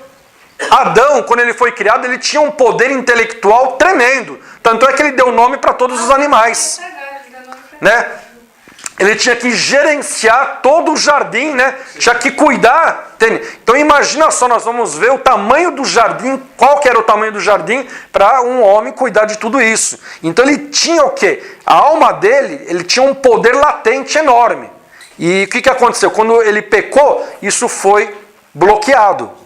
Adão, quando ele foi criado, ele tinha um poder intelectual tremendo, tanto é que ele deu nome para todos os animais. Né? Ele tinha que gerenciar todo o jardim, né? Tinha que cuidar. Então imagina só, nós vamos ver o tamanho do jardim, qual que era o tamanho do jardim para um homem cuidar de tudo isso. Então ele tinha o quê? A alma dele, ele tinha um poder latente enorme. E o que aconteceu? Quando ele pecou, isso foi bloqueado.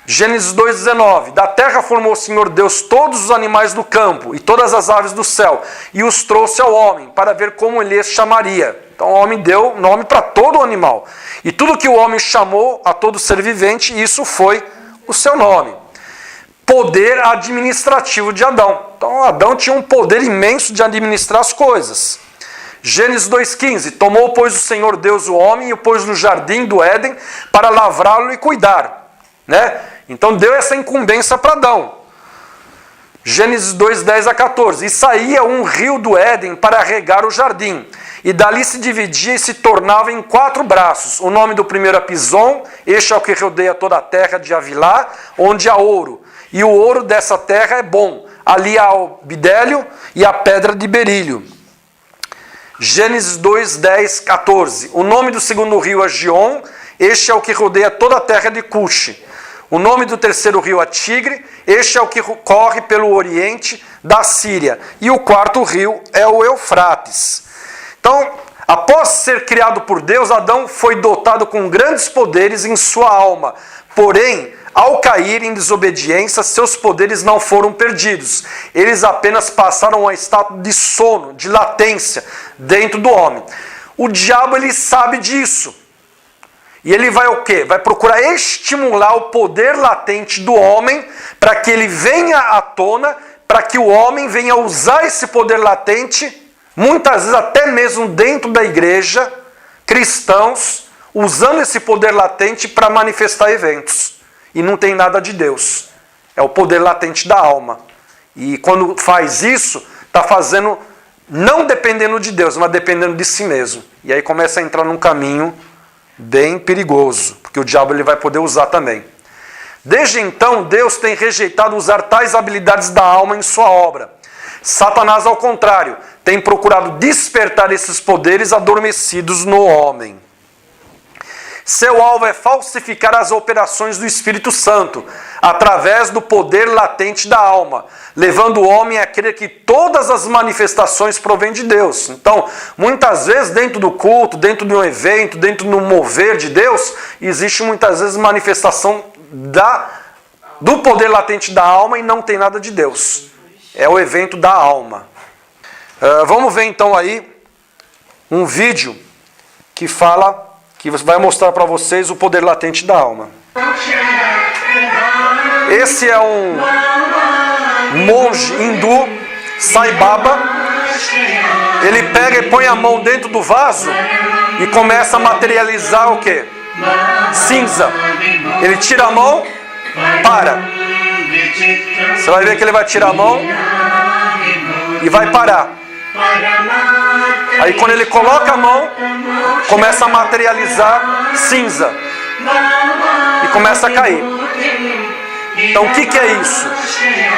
Gênesis 2,19, da terra formou o Senhor Deus todos os animais do campo e todas as aves do céu, e os trouxe ao homem, para ver como ele os chamaria. Então o homem deu nome para todo o animal. E tudo que o homem chamou a todo ser vivente, isso foi o seu nome. Poder administrativo de Adão. Então Adão tinha um poder imenso de administrar as coisas. Gênesis 2,15. Tomou, pois, o Senhor Deus o homem e o pôs no jardim do Éden para lavrá-lo e cuidar. Né? Então deu essa incumbência para Adão. Gênesis 2, 10 a 14. E saía um rio do Éden para regar o jardim. E dali se dividia e se tornava em 4 braços. O nome do primeiro é Pison. Este é o que rodeia toda a terra de Avilá, onde há ouro. E o ouro dessa terra é bom. Ali há o bidélio e a pedra de berílio. Gênesis 2, 10, 14. O nome do segundo rio é Gion. Este é o que rodeia toda a terra de Cuxi. O nome do terceiro rio é Tigre. Este é o que corre pelo oriente da Síria. E o quarto rio é o Eufrates. Então, após ser criado por Deus, Adão foi dotado com grandes poderes em sua alma. Porém, ao cair em desobediência, seus poderes não foram perdidos. Eles apenas passaram a estado de sono, de latência, dentro do homem. O diabo, ele sabe disso. E ele vai o quê? Vai procurar estimular o poder latente do homem para que ele venha à tona, para que o homem venha usar esse poder latente, muitas vezes até mesmo dentro da igreja, cristãos, usando esse poder latente para manifestar eventos. E não tem nada de Deus. É o poder latente da alma. E quando faz isso, está fazendo, não dependendo de Deus, mas dependendo de si mesmo. E aí começa a entrar num caminho bem perigoso, porque o diabo ele vai poder usar também. Desde então, Deus tem rejeitado usar tais habilidades da alma em sua obra. Satanás, ao contrário, tem procurado despertar esses poderes adormecidos no homem. Seu alvo é falsificar as operações do Espírito Santo, através do poder latente da alma, levando o homem a crer que todas as manifestações provêm de Deus. Então, muitas vezes, dentro do culto, dentro de um evento, dentro do mover de Deus, existe muitas vezes manifestação do poder latente da alma e não tem nada de Deus. É o evento da alma. Vamos ver então aí um vídeo que fala, que vai mostrar para vocês o poder latente da alma. Esse é um monge hindu, Sai Baba. Ele pega e põe a mão dentro do vaso e começa a materializar o quê? Cinza. Ele tira a mão, para. Você vai ver que ele vai tirar a mão e vai parar. Aí quando ele coloca a mão, começa a materializar cinza e começa a cair. Então o que é isso?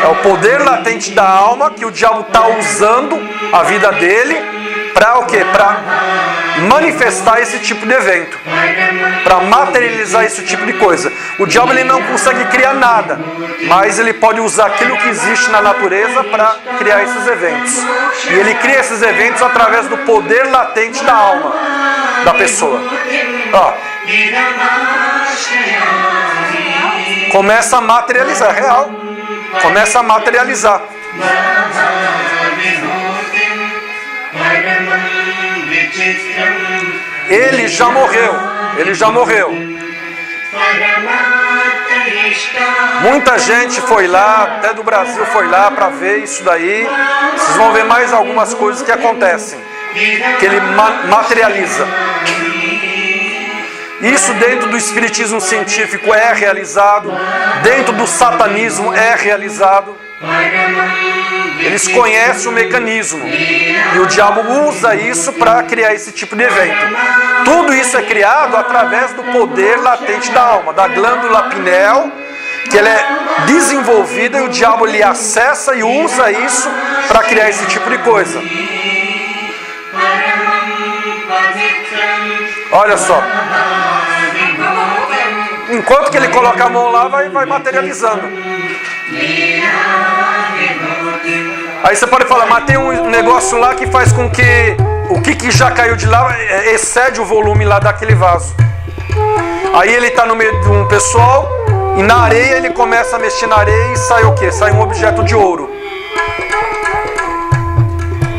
É o poder latente da alma que o diabo está usando a vida dele para o quê? Para manifestar esse tipo de evento, para materializar esse tipo de coisa. O diabo ele não consegue criar nada, mas ele pode usar aquilo que existe na natureza para criar esses eventos. E ele cria esses eventos através do poder latente da alma da pessoa. Ó. Começa a materializar, real. Começa a materializar. Ele já morreu. Ele já morreu. Muita gente foi lá, até do Brasil foi lá para ver isso daí. Vocês vão ver mais algumas coisas que acontecem, que ele materializa. Isso dentro do espiritismo científico é realizado, dentro do satanismo é realizado. Eles conhecem o mecanismo e o diabo usa isso para criar esse tipo de evento. Tudo isso é criado através do poder latente da alma, da glândula pineal, que ela é desenvolvida e o diabo lhe acessa e usa isso para criar esse tipo de coisa. Olha só. Enquanto que ele coloca a mão lá, vai materializando. Aí você pode falar, mas tem um negócio lá que faz com que o que já caiu de lá excede o volume lá daquele vaso. Aí ele está no meio de um pessoal e na areia ele começa a mexer na areia e sai o quê? Sai um objeto de ouro.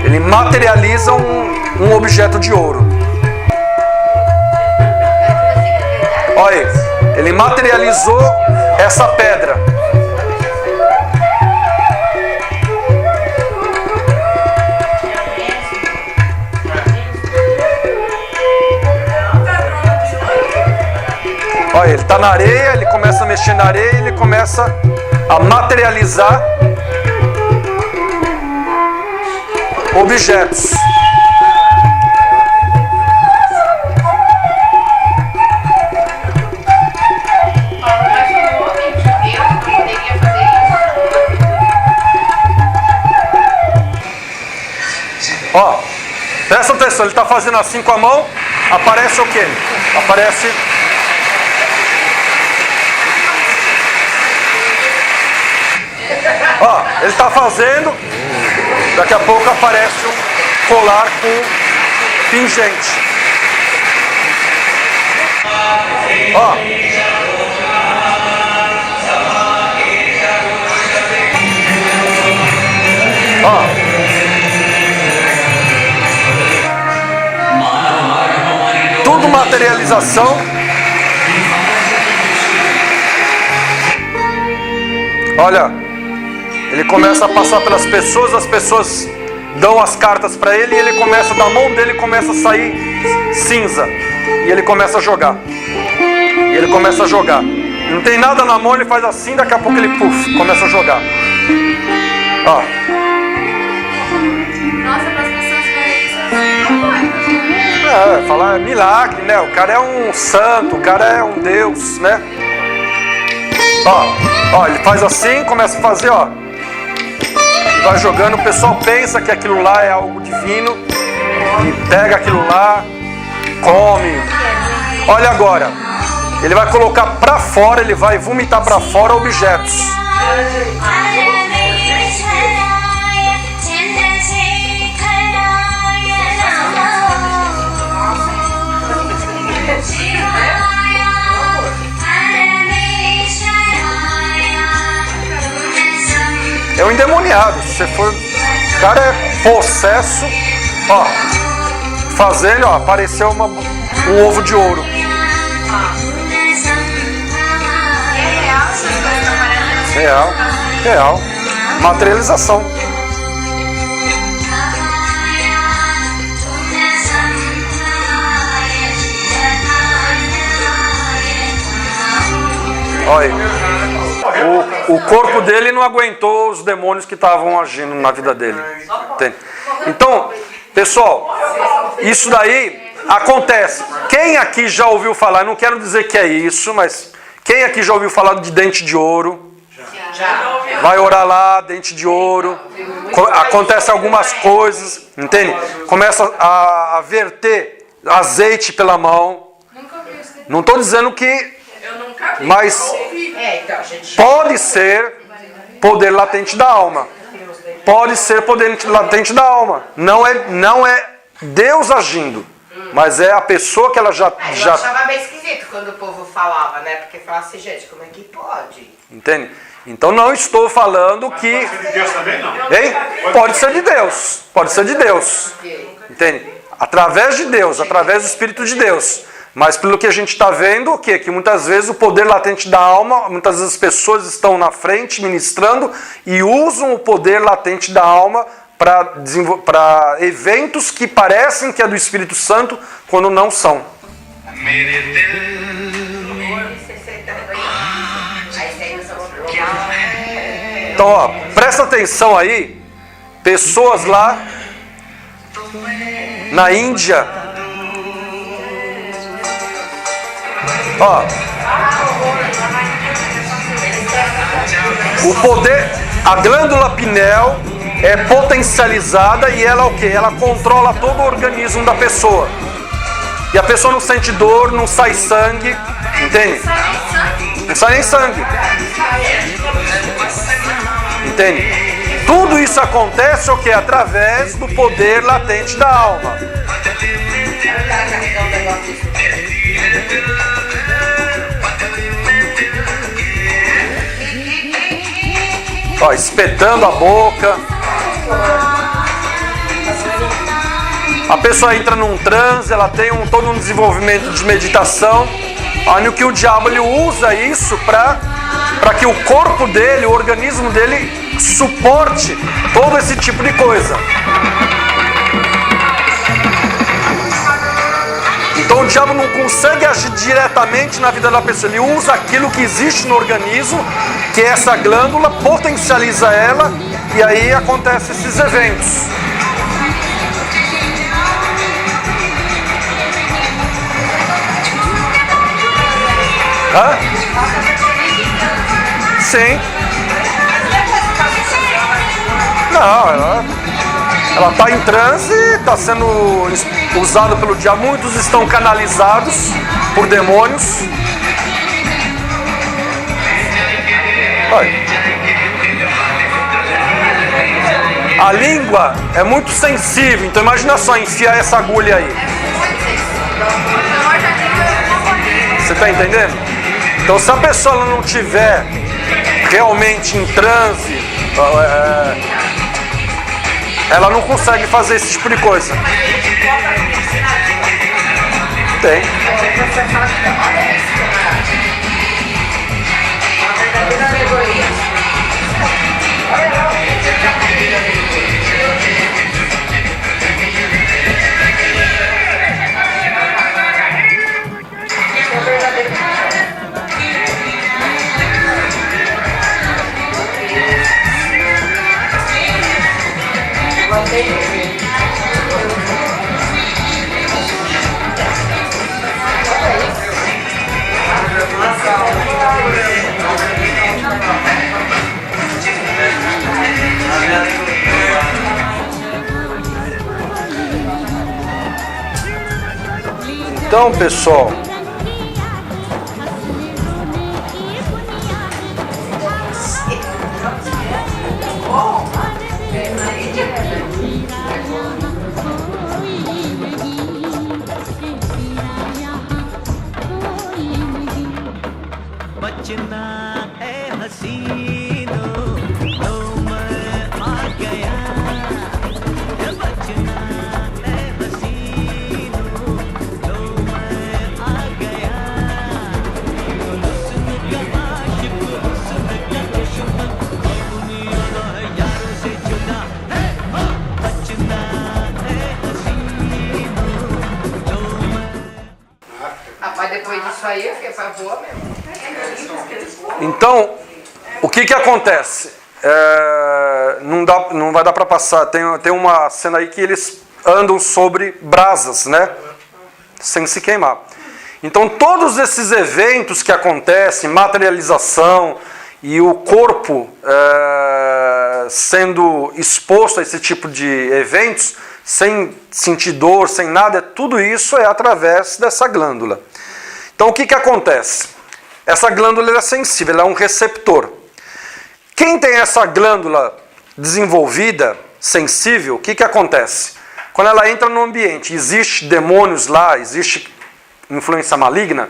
Ele materializa um objeto de ouro. Olha aí, ele materializou essa pedra. na areia, ele começa a mexer na areia, ele começa a materializar objetos. Ó, presta atenção, ele está fazendo assim com a mão, aparece o quê? Aparece... Ó, ele está fazendo, daqui a pouco aparece um colar com pingente. Ó. Ó. Tudo materialização. Olha, ele começa a passar pelas pessoas, as pessoas dão as cartas para ele e ele começa, da mão dele começa a sair cinza. E ele começa a jogar. E ele começa a jogar. Não tem nada na mão, ele faz assim, daqui a pouco ele começa a jogar. Ó. Nossa, para as pessoas verem isso, falar milagre, né? O cara é um santo, o cara é um Deus, né? Ó, ele faz assim, começa a fazer, ó. Vai jogando, o pessoal pensa que aquilo lá é algo divino e pega aquilo lá, come. Olha agora, ele vai colocar pra fora, ele vai vomitar pra fora objetos. É um endemoniado. Se você for, o cara é possesso. Ó, fazendo, ó, apareceu um ovo de ouro. Real. Materialização. Olha aí. O corpo dele não aguentou os demônios que estavam agindo na vida dele. Entende? Então, pessoal, isso daí acontece. Quem aqui já ouviu falar, não quero dizer que é isso, mas quem aqui já ouviu falar de dente de ouro? Já. Vai orar lá, dente de ouro. Acontece algumas coisas, entende? Começa a verter azeite pela mão. Não estou dizendo que... Mas pode ser poder latente da alma. Pode ser poder latente da alma. Não é Deus agindo, mas é a pessoa que ela já... Eu achava meio esquisito quando o povo falava, né? Porque falava assim, gente, como é que pode? Entende? Então não estou falando que... Pode ser de Deus também, não? Hein? Pode ser de Deus. Pode ser de Deus. Entende? Através de Deus, através do Espírito de Deus. Mas pelo que a gente está vendo, o quê? Que muitas vezes o poder latente da alma, muitas vezes as pessoas estão na frente ministrando e usam o poder latente da alma para eventos que parecem que é do Espírito Santo, quando não são. Então, ó, presta atenção aí, pessoas lá na Índia, ó, o poder, a glândula pineal é potencializada e ela o quê? Ela controla todo o organismo da pessoa. E a pessoa não sente dor, não sai sangue, entende? Não sai nem sangue. Entende? Tudo isso acontece o quê? Através do poder latente da alma. Ó, espetando a boca. A pessoa entra num transe, ela tem todo um desenvolvimento de meditação. Olha que o diabo ele usa isso para que o corpo dele, o organismo dele suporte todo esse tipo de coisa. Então o diabo não consegue agir diretamente na vida da pessoa. Ele usa aquilo que existe no organismo, que é essa glândula, potencializa ela, e aí acontecem esses eventos. Hã? Sim. Não, ela está em transe, está sendo usada pelo diabo. Muitos estão canalizados por demônios. Vai. A língua é muito sensível, então imagina só enfiar essa agulha aí. Você está entendendo? Então, se a pessoa não tiver realmente em transe, ela não consegue fazer esse tipo de coisa. Tem. Então, pessoal, Então, o que acontece? Não vai dar para passar. Tem uma cena aí que eles andam sobre brasas, né? Sem se queimar. Então, todos esses eventos que acontecem, materialização e o corpo sendo exposto a esse tipo de eventos, sem sentir dor, sem nada, tudo isso é através dessa glândula. Então, o que acontece? Essa glândula é sensível, ela é um receptor. Quem tem essa glândula desenvolvida, sensível, o que acontece? Quando ela entra no ambiente, existe demônios lá, existe influência maligna,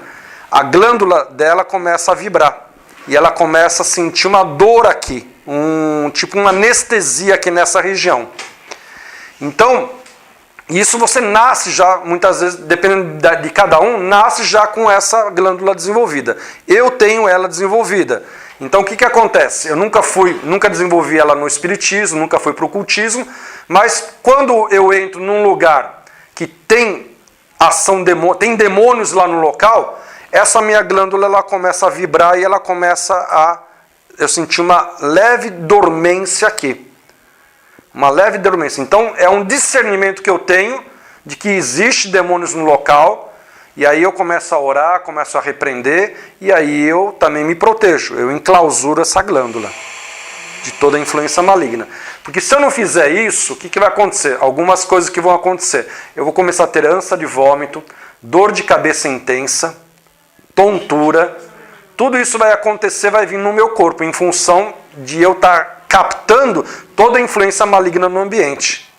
a glândula dela começa a vibrar. E ela começa a sentir uma dor aqui, tipo uma anestesia aqui nessa região. Então, isso você nasce já, muitas vezes, dependendo de cada um, nasce já com essa glândula desenvolvida. Eu tenho ela desenvolvida. Então o que acontece? Eu nunca desenvolvi ela no espiritismo, nunca fui para o ocultismo, mas quando eu entro num lugar que tem tem demônios lá no local, essa minha glândula ela começa a vibrar e ela começa eu senti uma leve dormência aqui. Uma leve dormência. Então é um discernimento que eu tenho de que existe demônios no local, e aí eu começo a orar, começo a repreender, e aí eu também me protejo, eu enclausuro essa glândula de toda a influência maligna. Porque se eu não fizer isso, o que vai acontecer? Algumas coisas que vão acontecer. Eu vou começar a ter ânsia de vômito, dor de cabeça intensa, tontura, tudo isso vai acontecer, vai vir no meu corpo, em função de eu estar captando toda a influência maligna no ambiente.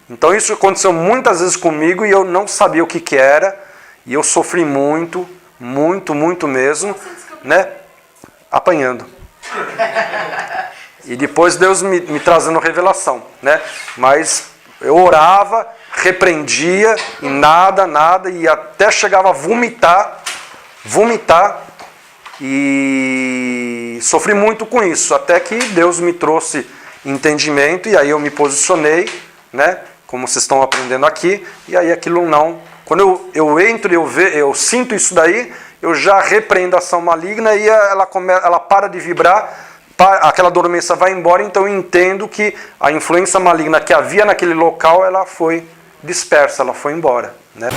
Então isso aconteceu muitas vezes comigo e eu não sabia o que era, e eu sofri muito, muito, muito mesmo, né? Apanhando. E depois Deus me trazendo revelação, né? Mas eu orava, repreendia, e nada, e até chegava a vomitar, e sofri muito com isso, até que Deus me trouxe entendimento, e aí eu me posicionei, né? Como vocês estão aprendendo aqui, e aí aquilo não Quando eu entro e eu sinto isso daí, eu já repreendo a ação maligna e ela para de vibrar, aquela dormência vai embora, então eu entendo que a influência maligna que havia naquele local, ela foi dispersa, ela foi embora, né?